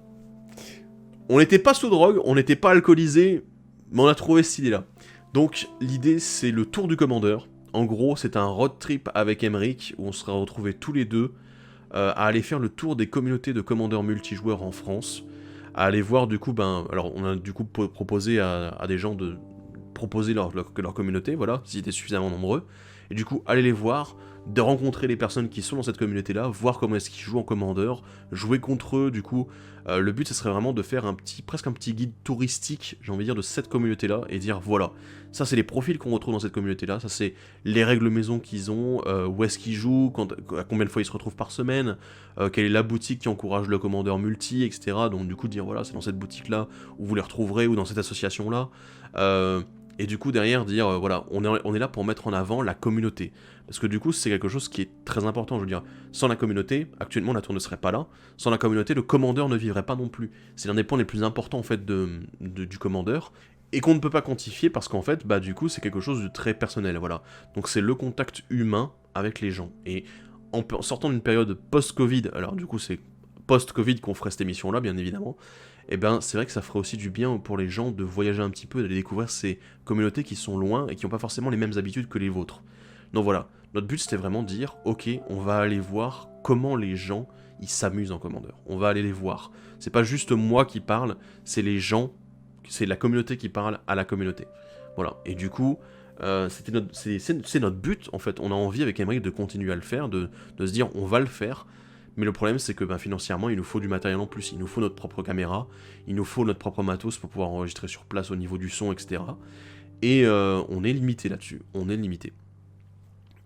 on n'était pas sous drogue, on n'était pas alcoolisé, mais on a trouvé cette idée-là. Donc l'idée, c'est le tour du commandeur. En gros, c'est un road trip avec Emric, où on sera retrouvés tous les deux, à aller faire le tour des communautés de commandeurs multijoueurs en France, à aller voir du coup, alors on a du coup proposé à des gens de proposer leur communauté, voilà, s'ils étaient suffisamment nombreux, et du coup aller les voir, de rencontrer les personnes qui sont dans cette communauté-là, voir comment est-ce qu'ils jouent en commandeur, jouer contre eux, du coup, le but, ce serait vraiment de faire presque un petit guide touristique, j'ai envie de dire, de cette communauté-là, et dire, voilà, ça c'est les profils qu'on retrouve dans cette communauté-là, ça c'est les règles maison qu'ils ont, où est-ce qu'ils jouent, à combien de fois ils se retrouvent par semaine, quelle est la boutique qui encourage le commandeur multi, etc. Donc du coup, dire, voilà, c'est dans cette boutique-là où vous les retrouverez, ou dans cette association-là, et du coup, derrière, dire, voilà, on est là pour mettre en avant la communauté. Parce que du coup, c'est quelque chose qui est très important, je veux dire. Sans la communauté, actuellement, la tour ne serait pas là. Sans la communauté, le commandeur ne vivrait pas non plus. C'est l'un des points les plus importants, en fait, du commandeur. Et qu'on ne peut pas quantifier parce qu'en fait, du coup, c'est quelque chose de très personnel, voilà. Donc c'est le contact humain avec les gens. Et en sortant d'une période post-Covid, alors du coup, c'est post-Covid qu'on ferait cette émission-là, bien évidemment, c'est vrai que ça ferait aussi du bien pour les gens de voyager un petit peu, d'aller découvrir ces communautés qui sont loin et qui n'ont pas forcément les mêmes habitudes que les vôtres. Donc voilà, notre but c'était vraiment de dire, ok, on va aller voir comment les gens, ils s'amusent en commandeur. On va aller les voir. C'est pas juste moi qui parle, c'est les gens, c'est la communauté qui parle à la communauté. Voilà, et du coup, c'est notre but, en fait. On a envie avec Emric de continuer à le faire, de se dire, on va le faire. Mais le problème, c'est que financièrement, il nous faut du matériel en plus. Il nous faut notre propre caméra, il nous faut notre propre matos pour pouvoir enregistrer sur place au niveau du son, etc. Et on est limité là-dessus. On est limité.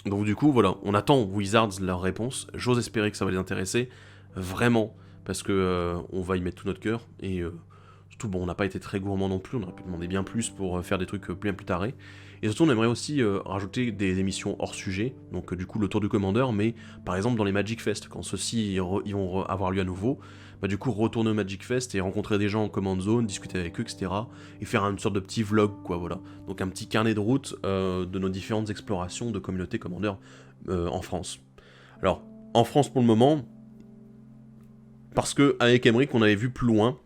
Donc du coup, voilà, on attend Wizards leur réponse. J'ose espérer que ça va les intéresser, vraiment, parce que on va y mettre tout notre cœur. Et surtout, on n'a pas été très gourmand non plus. On aurait pu demander bien plus pour faire des trucs bien plus tarés. Et surtout, on aimerait aussi rajouter des émissions hors sujet, donc du coup le tour du commandeur, mais par exemple dans les Magic Fest, quand ceux-ci ils vont avoir lieu à nouveau, du coup retourner au Magic Fest et rencontrer des gens en command zone, discuter avec eux, etc. Et faire une sorte de petit vlog, quoi, voilà. Donc un petit carnet de route de nos différentes explorations de communautés commandeurs en France. Alors, en France pour le moment, parce que avec Emric on avait vu plus loin.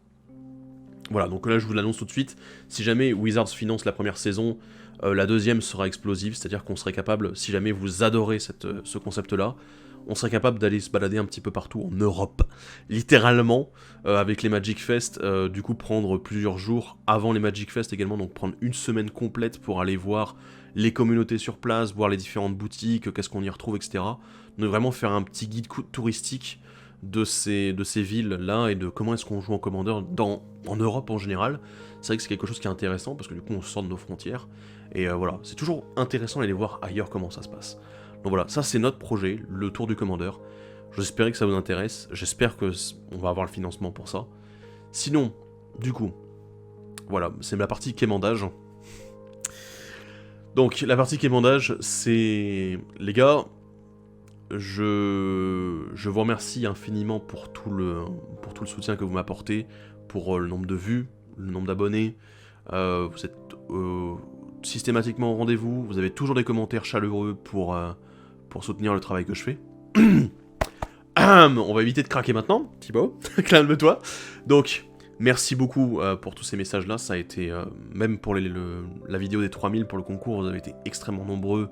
Voilà, donc là je vous l'annonce tout de suite, si jamais Wizards finance la première saison, la deuxième sera explosive, c'est-à-dire qu'on serait capable, si jamais vous adorez ce concept-là, on serait capable d'aller se balader un petit peu partout en Europe, littéralement, avec les Magic Fest, du coup prendre plusieurs jours avant les Magic Fest également, donc prendre une semaine complète pour aller voir les communautés sur place, voir les différentes boutiques, qu'est-ce qu'on y retrouve, etc. Donc vraiment faire un petit guide touristique, de ces villes-là et de comment est-ce qu'on joue en Commander en Europe en général. C'est vrai que c'est quelque chose qui est intéressant parce que du coup on sort de nos frontières. Et voilà, c'est toujours intéressant d'aller voir ailleurs comment ça se passe. Donc voilà, ça c'est notre projet, le Tour du Commander. J'espère que ça vous intéresse, j'espère que on va avoir le financement pour ça. Sinon, du coup, voilà, c'est la partie quémandage. Donc la partie quémandage, c'est... Les gars, je vous remercie infiniment pour tout le soutien que vous m'apportez, pour le nombre de vues, le nombre d'abonnés. Vous êtes systématiquement au rendez-vous, vous avez toujours des commentaires chaleureux pour soutenir le travail que je fais. On va éviter de craquer maintenant, Thibaut, calme-toi. Donc, merci beaucoup pour tous ces messages-là, ça a été, même pour la vidéo des 3000 pour le concours, vous avez été extrêmement nombreux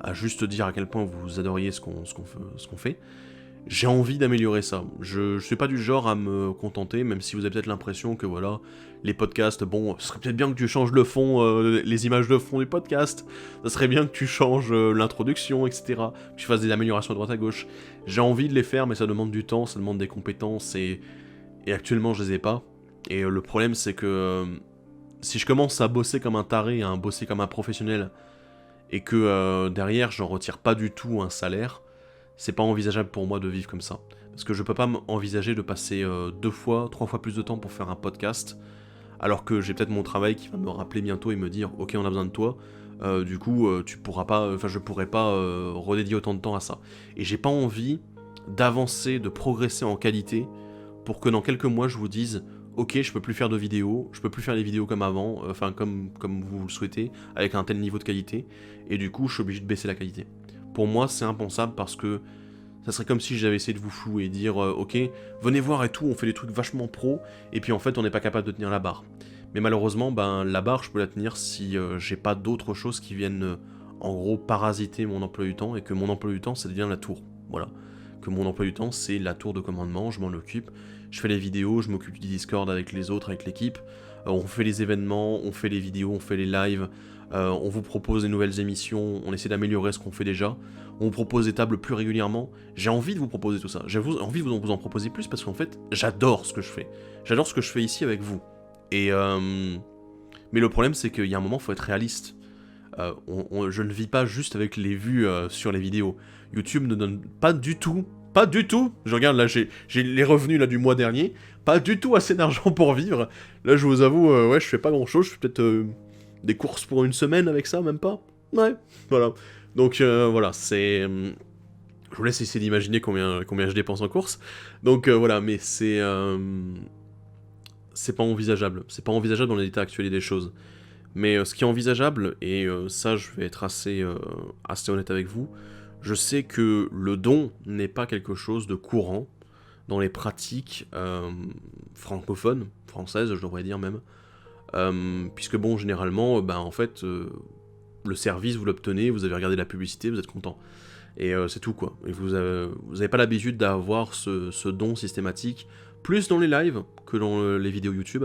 à juste dire à quel point vous adoriez ce qu'on fait. J'ai envie d'améliorer ça. Je suis pas du genre à me contenter, même si vous avez peut-être l'impression que voilà, les podcasts, bon, ce serait peut-être bien que tu changes le fond, les images de fond du podcast, ça serait bien que tu changes l'introduction, etc., que tu fasses des améliorations à droite à gauche. J'ai envie de les faire, mais ça demande du temps, ça demande des compétences, et actuellement je les ai pas. Et le problème c'est que si je commence à bosser comme un taré, à bosser comme un professionnel, et que derrière j'en retire pas du tout un salaire, c'est pas envisageable pour moi de vivre comme ça. Parce que je peux pas envisager de passer 2 fois, 3 fois plus de temps pour faire un podcast, alors que j'ai peut-être mon travail qui va me rappeler bientôt et me dire « Ok, on a besoin de toi, du coup, tu pourras pas, je pourrais pas redédier autant de temps à ça. » Et j'ai pas envie d'avancer, de progresser en qualité, pour que dans quelques mois je vous dise « Ok, je peux plus faire de vidéos, je peux plus faire les vidéos comme avant, enfin comme vous le souhaitez, avec un tel niveau de qualité, et du coup je suis obligé de baisser la qualité. » Pour moi, c'est impensable parce que ça serait comme si j'avais essayé de vous flouer et dire ok, venez voir et tout, on fait des trucs vachement pro, et puis en fait on n'est pas capable de tenir la barre. Mais malheureusement, ben la barre je peux la tenir si j'ai pas d'autres choses qui viennent en gros parasiter mon emploi du temps, et que mon emploi du temps ça devient la tour. Voilà. Que mon emploi du temps c'est la tour de commandement, je m'en occupe, je fais les vidéos, je m'occupe du Discord avec les autres, avec l'équipe, on fait les événements, on fait les vidéos, on fait les lives, on vous propose des nouvelles émissions, on essaie d'améliorer ce qu'on fait déjà, on vous propose des tables plus régulièrement. J'ai envie de vous proposer tout ça, j'ai envie de vous en proposer plus parce qu'en fait, j'adore ce que je fais. J'adore ce que je fais ici avec vous. Et mais le problème, c'est qu'il y a un moment, il faut être réaliste. Je ne vis pas juste avec les vues sur les vidéos. YouTube ne donne pas du tout, je regarde là, j'ai les revenus là du mois dernier, pas du tout assez d'argent pour vivre. Là, je vous avoue, ouais, je fais pas grand-chose, je fais peut-être des courses pour une semaine avec ça, même pas. Ouais, voilà. Donc voilà, c'est... Je vous laisse essayer d'imaginer combien je dépense en courses. Donc voilà, mais c'est pas envisageable. C'est pas envisageable dans l'état actuel des choses. Mais ce qui est envisageable, et ça je vais être assez honnête avec vous, je sais que le don n'est pas quelque chose de courant dans les pratiques francophones, françaises je devrais dire même, puisque bon, généralement, en fait, le service vous l'obtenez, vous avez regardé la publicité, vous êtes content. Et c'est tout quoi. Et vous avez pas l'habitude d'avoir ce don systématique, plus dans les lives que dans les vidéos YouTube.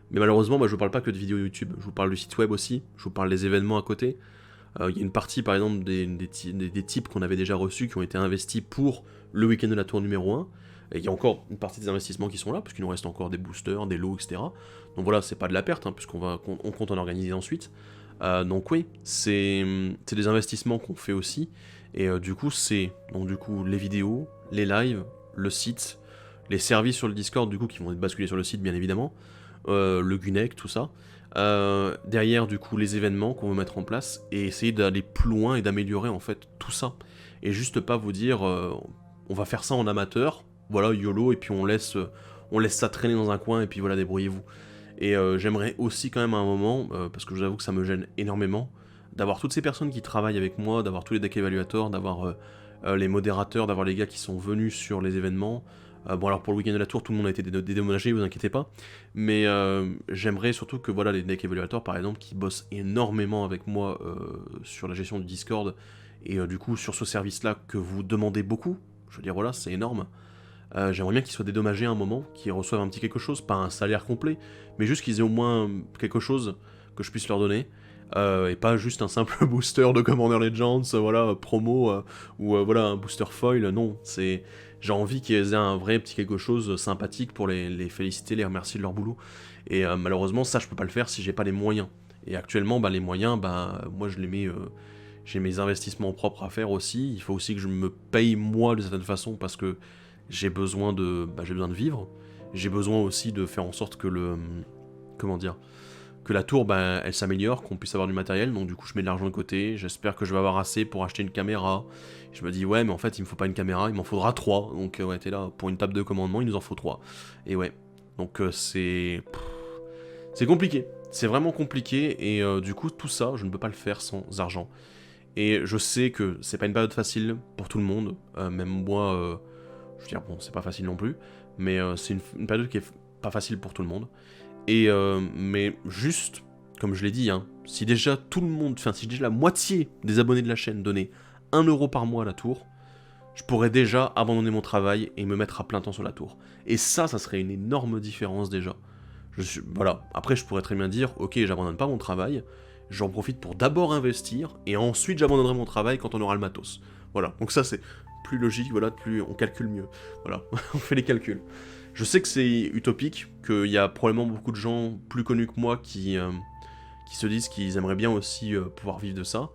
Mais malheureusement, je vous parle pas que de vidéos YouTube, je vous parle du site web aussi, je vous parle des événements à côté. Il y a une partie par exemple des types qu'on avait déjà reçus qui ont été investis pour le week-end de la tour numéro 1. Et il y a encore une partie des investissements qui sont là, puisqu'il nous reste encore des boosters, des lots, etc. Donc voilà, c'est pas de la perte, hein, puisqu'on compte en organiser ensuite. Donc oui, c'est des investissements qu'on fait aussi. Et du coup, c'est les vidéos, les lives, le site, les services sur le Discord, du coup, qui vont être basculés sur le site, bien évidemment. Le Gunnec, tout ça. Derrière, du coup, les événements qu'on veut mettre en place, et essayer d'aller plus loin et d'améliorer, en fait, tout ça. Et juste pas vous dire, on va faire ça en amateur, voilà, YOLO, et puis on laisse ça traîner dans un coin, et puis voilà, débrouillez-vous. Et j'aimerais aussi quand même à un moment, parce que je vous avoue que ça me gêne énormément, d'avoir toutes ces personnes qui travaillent avec moi, d'avoir tous les deck évaluateurs, d'avoir les modérateurs, d'avoir les gars qui sont venus sur les événements. Bon alors pour le week-end de la tour, tout le monde a été dédommagé, vous inquiétez pas. Mais j'aimerais surtout que voilà, les deck évaluateurs par exemple, qui bossent énormément avec moi sur la gestion du Discord, et du coup sur ce service-là que vous demandez beaucoup, je veux dire voilà, c'est énorme. J'aimerais bien qu'ils soient dédommagés à un moment, qu'ils reçoivent un petit quelque chose, pas un salaire complet, mais juste qu'ils aient au moins quelque chose que je puisse leur donner, et pas juste un simple booster de Commander Legends, voilà, promo, ou voilà, un booster foil, non, j'ai envie qu'ils aient un vrai petit quelque chose sympathique pour les féliciter, les remercier de leur boulot. Et malheureusement, ça, je peux pas le faire si j'ai pas les moyens. Et actuellement, bah, les moyens, bah, moi, je les mets... j'ai mes investissements propres à faire aussi. Il faut aussi que je me paye moi de certaine façon parce que j'ai besoin de vivre. J'ai besoin aussi de faire en sorte que comment dire, que la tour, ben, elle s'améliore, qu'on puisse avoir du matériel, donc du coup je mets de l'argent de côté, j'espère que je vais avoir assez pour acheter une caméra. Je me dis ouais mais en fait il me faut pas une caméra, il m'en faudra 3, donc ouais t'es là, pour une table de commandement il nous en faut 3. Et ouais, donc c'est compliqué, c'est vraiment compliqué, et du coup tout ça je ne peux pas le faire sans argent. Et je sais que c'est pas une période facile pour tout le monde, même moi, je veux dire bon c'est pas facile non plus, mais c'est une période qui est pas facile pour tout le monde. Et mais juste, comme je l'ai dit, hein, si déjà tout le monde, enfin si déjà la moitié des abonnés de la chaîne donnaient 1 € par mois à la tour, je pourrais déjà abandonner mon travail et me mettre à plein temps sur la tour. Et ça serait une énorme différence déjà. Voilà, après je pourrais très bien dire, ok j'abandonne pas mon travail, j'en profite pour d'abord investir, et ensuite j'abandonnerai mon travail quand on aura le matos. Voilà, donc ça c'est plus logique, voilà, plus on calcule mieux. Voilà, on fait les calculs. Je sais que c'est utopique, qu'il y a probablement beaucoup de gens plus connus que moi qui se disent qu'ils aimeraient bien aussi pouvoir vivre de ça,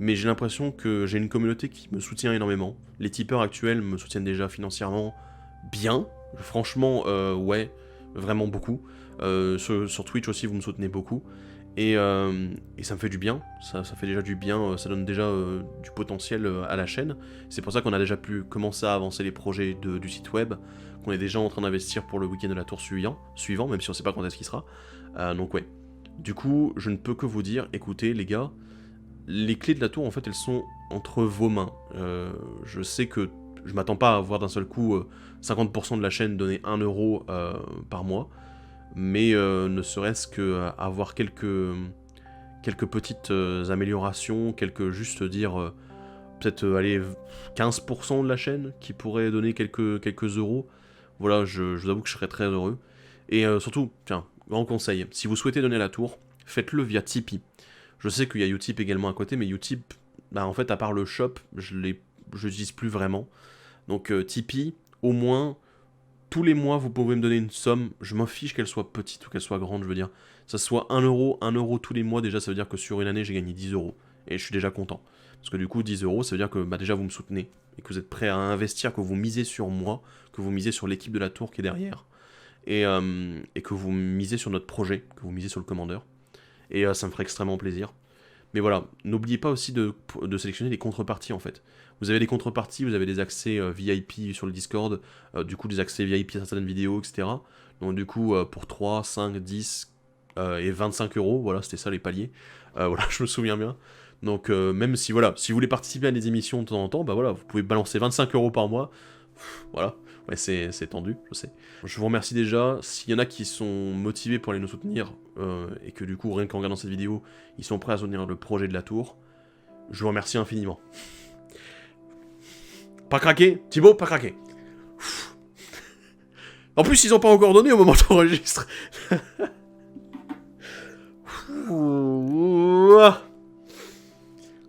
mais j'ai l'impression que j'ai une communauté qui me soutient énormément. Les tipeurs actuels me soutiennent déjà financièrement bien, franchement, ouais, vraiment beaucoup. Sur Twitch aussi, vous me soutenez beaucoup. Et ça me fait du bien, ça fait déjà du bien, ça donne déjà du potentiel à la chaîne. C'est pour ça qu'on a déjà pu commencer à avancer les projets du site web, qu'on est déjà en train d'investir pour le week-end de la tour suivant, même si on sait pas quand est-ce qu'il sera. Donc ouais. Du coup, je ne peux que vous dire, écoutez les gars, les clés de la tour en fait elles sont entre vos mains. Je sais que je m'attends pas à voir d'un seul coup 50% de la chaîne donner 1 € par mois, mais ne serait-ce que avoir quelques petites améliorations, juste dire peut-être aller 15% de la chaîne qui pourrait donner quelques euros. Voilà, je vous avoue que je serais très heureux. Et surtout, tiens, grand conseil, si vous souhaitez donner la tour, faites-le via Tipeee. Je sais qu'il y a Utip également à côté, mais Utip, bah en fait à part le shop, je l'utilise plus vraiment. Donc Tipeee, au moins tous les mois, vous pouvez me donner une somme, je m'en fiche qu'elle soit petite ou qu'elle soit grande, je veux dire. Ça soit 1 € tous les mois, déjà, ça veut dire que sur une année, j'ai gagné 10 €. Et je suis déjà content. Parce que du coup, 10 €, ça veut dire que bah, déjà, vous me soutenez, et que vous êtes prêt à investir, que vous misez sur moi, que vous misez sur l'équipe de la tour qui est derrière, et que vous misez sur notre projet, que vous misez sur le commandeur. Et ça me ferait extrêmement plaisir. Mais voilà, n'oubliez pas aussi de sélectionner les contreparties en fait. Vous avez des contreparties, vous avez des accès VIP sur le Discord, du coup des accès VIP à certaines vidéos, etc. Donc du coup pour 3, 5, 10 et 25 €, voilà, c'était ça les paliers. Voilà, je me souviens bien. Donc même si voilà, si vous voulez participer à des émissions de temps en temps, bah voilà, vous pouvez balancer 25 € par mois. Voilà, ouais, c'est tendu, je sais. Je vous remercie déjà. S'il y en a qui sont motivés pour aller nous soutenir, et que du coup, rien qu'en regardant cette vidéo, ils sont prêts à soutenir le projet de la tour, je vous remercie infiniment. Pas craqué, Thibaut, pas craqué. En plus, ils ont pas encore donné au moment où j'enregistre.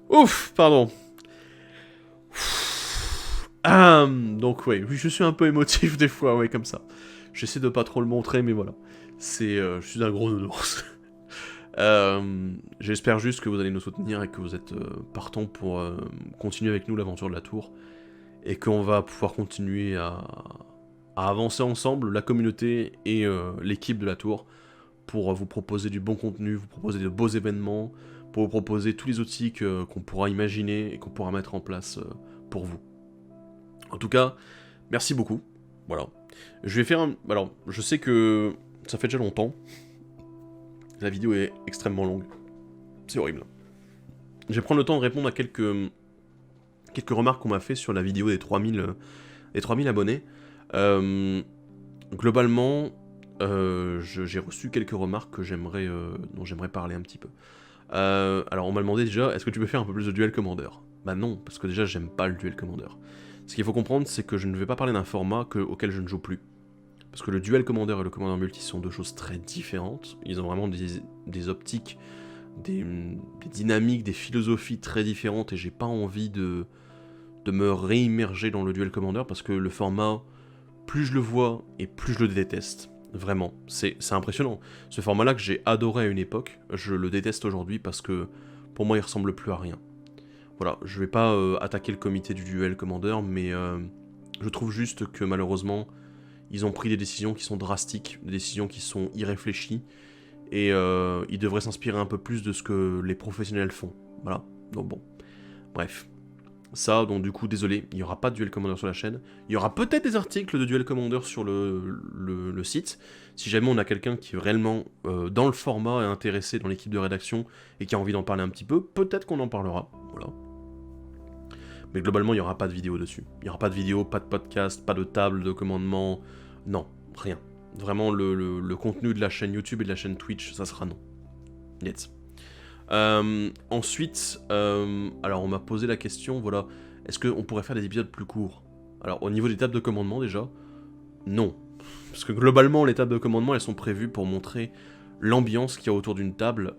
Ouf, pardon. Donc ouais, je suis un peu émotif des fois, ouais, comme ça. J'essaie de pas trop le montrer, mais voilà. Je suis un gros nounours. J'espère juste que vous allez nous soutenir et que vous êtes partants pour continuer avec nous l'aventure de la tour. Et qu'on va pouvoir continuer à avancer ensemble, la communauté et l'équipe de la tour, pour vous proposer du bon contenu, vous proposer de beaux événements, pour vous proposer tous les outils qu'on pourra imaginer et qu'on pourra mettre en place pour vous. En tout cas, merci beaucoup. Voilà. Je vais faire un... Alors, je sais que ça fait déjà longtemps. La vidéo est extrêmement longue. C'est horrible. Je vais prendre le temps de répondre à quelques remarques qu'on m'a fait sur la vidéo des 3000 abonnés. Globalement, j'ai reçu quelques remarques dont j'aimerais parler un petit peu. Alors, on m'a demandé déjà, est-ce que tu peux faire un peu plus de duel commandeur? Bah non, parce que déjà, j'aime pas le duel commandeur. Ce qu'il faut comprendre, c'est que je ne vais pas parler d'un format auquel je ne joue plus. Parce que le duel commandeur et le commandeur multi sont deux choses très différentes. Ils ont vraiment des optiques, des dynamiques, des philosophies très différentes, et j'ai pas envie de de me réimmerger dans le Duel Commander, parce que le format, plus je le vois et plus je le déteste. Vraiment, c'est impressionnant. Ce format-là que j'ai adoré à une époque, je le déteste aujourd'hui parce que pour moi il ressemble plus à rien. Voilà, je vais pas attaquer le comité du Duel Commander, mais je trouve juste que malheureusement, ils ont pris des décisions qui sont drastiques, des décisions qui sont irréfléchies, et ils devraient s'inspirer un peu plus de ce que les professionnels font. Voilà, donc bon, bref. Ça, donc du coup, désolé, il n'y aura pas de Duel Commander sur la chaîne. Il y aura peut-être des articles de Duel Commander sur le site, si jamais on a quelqu'un qui est réellement dans le format et intéressé dans l'équipe de rédaction et qui a envie d'en parler un petit peu, peut-être qu'on en parlera, voilà. Mais globalement, il n'y aura pas de vidéo dessus. Il n'y aura pas de vidéo, pas de podcast, pas de table de commandement, non, rien. Vraiment, le contenu de la chaîne YouTube et de la chaîne Twitch, ça sera non. Yes. Ensuite, alors on m'a posé la question, voilà, est-ce qu'on pourrait faire des épisodes plus courts? Alors au niveau des tables de commandement déjà, non. Parce que globalement les tables de commandement elles sont prévues pour montrer l'ambiance qu'il y a autour d'une table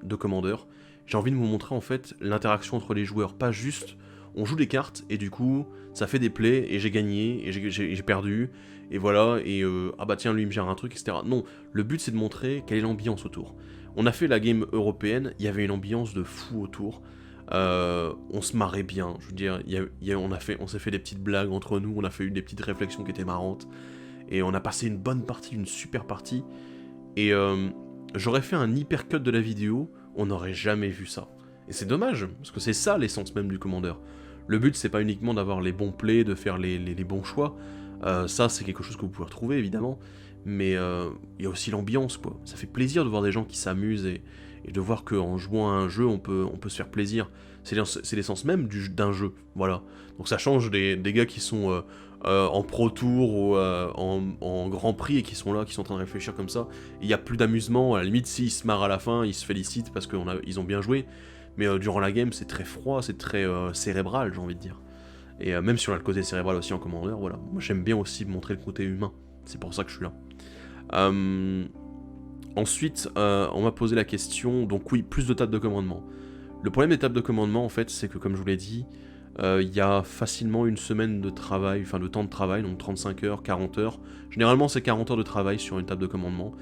de commandeur. J'ai envie de vous montrer en fait l'interaction entre les joueurs, pas juste on joue des cartes et du coup ça fait des plays et j'ai gagné et j'ai perdu et voilà et ah bah tiens lui il me gère un truc etc. Non, le but c'est de montrer quelle est l'ambiance autour. On a fait la game européenne, il y avait une ambiance de fou autour, on se marrait bien, je veux dire, on s'est fait des petites blagues entre nous, on a fait des petites réflexions qui étaient marrantes, et on a passé une bonne partie, une super partie, et j'aurais fait un hypercut de la vidéo, on n'aurait jamais vu ça. Et c'est dommage, parce que c'est ça l'essence même du commandeur. Le but c'est pas uniquement d'avoir les bons plays, de faire les bons choix, ça c'est quelque chose que vous pouvez retrouver évidemment, mais il y a aussi l'ambiance, quoi. Ça fait plaisir de voir des gens qui s'amusent et de voir qu'en jouant à un jeu, on peut se faire plaisir. C'est l'essence même d'un jeu, voilà. Donc ça change des gars qui sont en Pro Tour ou en Grand Prix et qui sont là, qui sont en train de réfléchir comme ça. Il n'y a plus d'amusement, à la limite, s'ils se marrent à la fin, ils se félicitent parce qu'ils ont bien joué. Mais durant la game, c'est très froid, c'est très cérébral, j'ai envie de dire. Et même si on a le côté cérébral aussi en commandeur, voilà. Moi j'aime bien aussi montrer le côté humain. C'est pour ça que je suis là. Ensuite, on m'a posé la question, donc oui, plus de tables de commandement. Le problème des tables de commandement, en fait, c'est que, comme je vous l'ai dit, il y a facilement une semaine de travail, enfin de temps de travail, donc 35 heures, 40 heures. Généralement, c'est 40 heures de travail sur une table de commandement.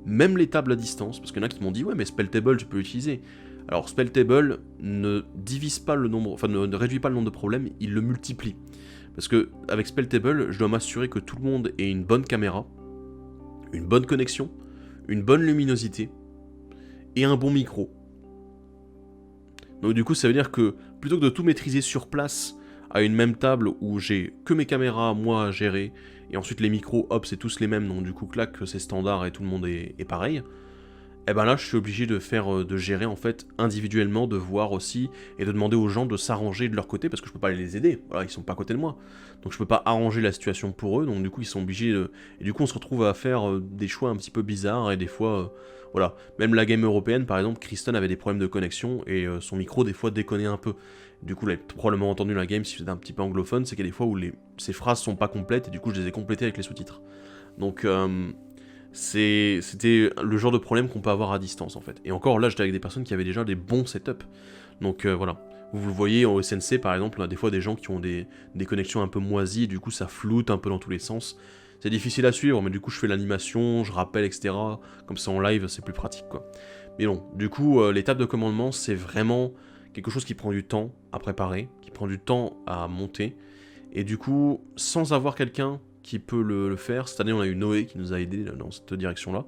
Même les tables à distance, parce qu'il y en a qui m'ont dit, ouais, mais Spelltable, tu peux l'utiliser. Alors, Spelltable ne divise pas le nombre, enfin, ne réduit pas le nombre de problèmes, il le multiplie. Parce que, avec Spelltable, je dois m'assurer que tout le monde ait une bonne caméra, une bonne connexion, une bonne luminosité et un bon micro. Donc du coup ça veut dire que plutôt que de tout maîtriser sur place à une même table où j'ai que mes caméras moi à gérer et ensuite les micros hop c'est tous les mêmes donc du coup clac c'est standard et tout le monde est pareil, et ben là je suis obligé de gérer en fait individuellement, de voir aussi et de demander aux gens de s'arranger de leur côté parce que je peux pas les aider, voilà ils sont pas à côté de moi, donc je peux pas arranger la situation pour eux, donc du coup ils sont obligés et du coup on se retrouve à faire des choix un petit peu bizarres et des fois voilà, même la game européenne par exemple, Kristen avait des problèmes de connexion et son micro des fois déconnait un peu, du coup vous l'avez probablement entendu la game si vous êtes un petit peu anglophone, c'est qu'il y a des fois où ces phrases sont pas complètes et du coup je les ai complétées avec les sous-titres, donc c'était le genre de problème qu'on peut avoir à distance en fait. Et encore là j'étais avec des personnes qui avaient déjà des bons setups. Donc voilà. Vous le voyez en SNC par exemple, on a des fois des gens qui ont des connexions un peu moisies, et du coup ça floute un peu dans tous les sens. C'est difficile à suivre, mais du coup je fais l'animation, je rappelle, etc. Comme ça en live c'est plus pratique quoi. Mais bon, du coup les tables de commandement c'est vraiment quelque chose qui prend du temps à préparer, qui prend du temps à monter. Et du coup, sans avoir quelqu'un qui peut le faire. Cette année, on a eu Noé qui nous a aidé dans cette direction-là.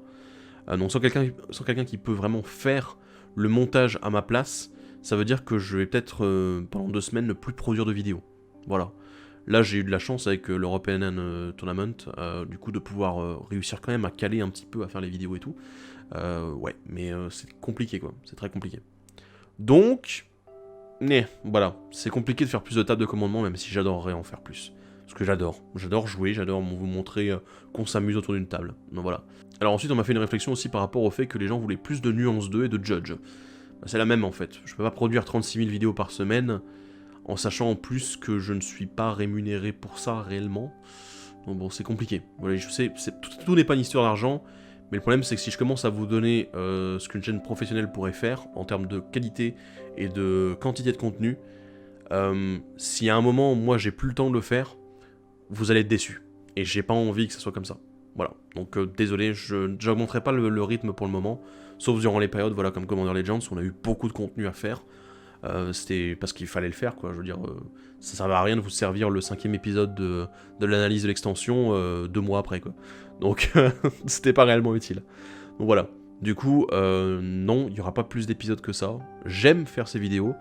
Donc sans quelqu'un qui peut vraiment faire le montage à ma place, ça veut dire que je vais peut-être pendant 2 semaines ne plus produire de vidéos. Voilà. Là, j'ai eu de la chance avec l'European Tournament, du coup, de pouvoir réussir quand même à caler un petit peu, à faire les vidéos et tout. Ouais, mais c'est compliqué, quoi. C'est très compliqué. Donc, voilà. C'est compliqué de faire plus de tables de commandement, même si j'adorerais en faire plus. Parce que j'adore jouer, j'adore vous montrer qu'on s'amuse autour d'une table. Donc voilà. Alors ensuite on m'a fait une réflexion aussi par rapport au fait que les gens voulaient plus de nuances 2 et de judge. C'est la même en fait, je peux pas produire 36 000 vidéos par semaine, en sachant en plus que je ne suis pas rémunéré pour ça réellement. Donc bon c'est compliqué, voilà, je sais, tout n'est pas une histoire d'argent, mais le problème c'est que si je commence à vous donner ce qu'une chaîne professionnelle pourrait faire, en termes de qualité et de quantité de contenu, Si à un moment, moi, j'ai plus le temps de le faire, vous allez être déçus. Et j'ai pas envie que ça soit comme ça. Voilà, donc désolé, je n'augmenterai pas le rythme pour le moment, sauf durant les périodes, voilà, comme Commander Legends, où on a eu beaucoup de contenu à faire. C'était parce qu'il fallait le faire, quoi. Je veux dire, ça servait à rien de vous servir le 5e épisode de l'analyse de l'extension 2 mois après, quoi. Donc, c'était pas réellement utile. Donc voilà. Du coup, non, il n'y aura pas plus d'épisodes que ça. J'aime faire ces vidéos,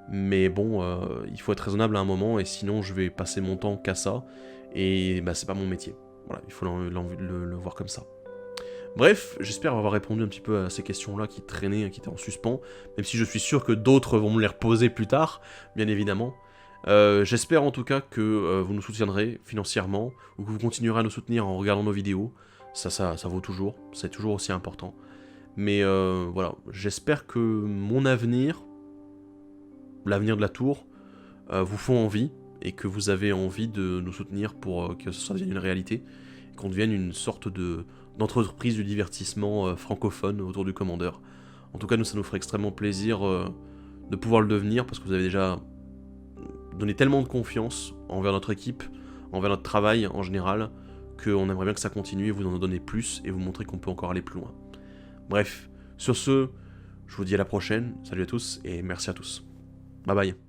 mais bon, il faut être raisonnable à un moment, et sinon je vais passer mon temps qu'à ça, et bah c'est pas mon métier. Voilà, il faut le voir comme ça. Bref, j'espère avoir répondu un petit peu à ces questions-là qui traînaient, qui étaient en suspens, même si je suis sûr que d'autres vont me les reposer plus tard, bien évidemment. J'espère en tout cas que vous nous soutiendrez financièrement, ou que vous continuerez à nous soutenir en regardant nos vidéos. Ça vaut toujours, c'est toujours aussi important. Mais voilà, j'espère que mon avenir, l'avenir de la tour, vous font envie, et que vous avez envie de nous soutenir pour que ça devienne une réalité, et qu'on devienne une sorte d'entreprise du divertissement francophone autour du commandeur. En tout cas, nous, ça nous ferait extrêmement plaisir de pouvoir le devenir, parce que vous avez déjà donné tellement de confiance envers notre équipe, envers notre travail en général, qu'on aimerait bien que ça continue, et vous en donnez plus, et vous montrer qu'on peut encore aller plus loin. Bref, sur ce, je vous dis à la prochaine, salut à tous, et merci à tous. Bye bye.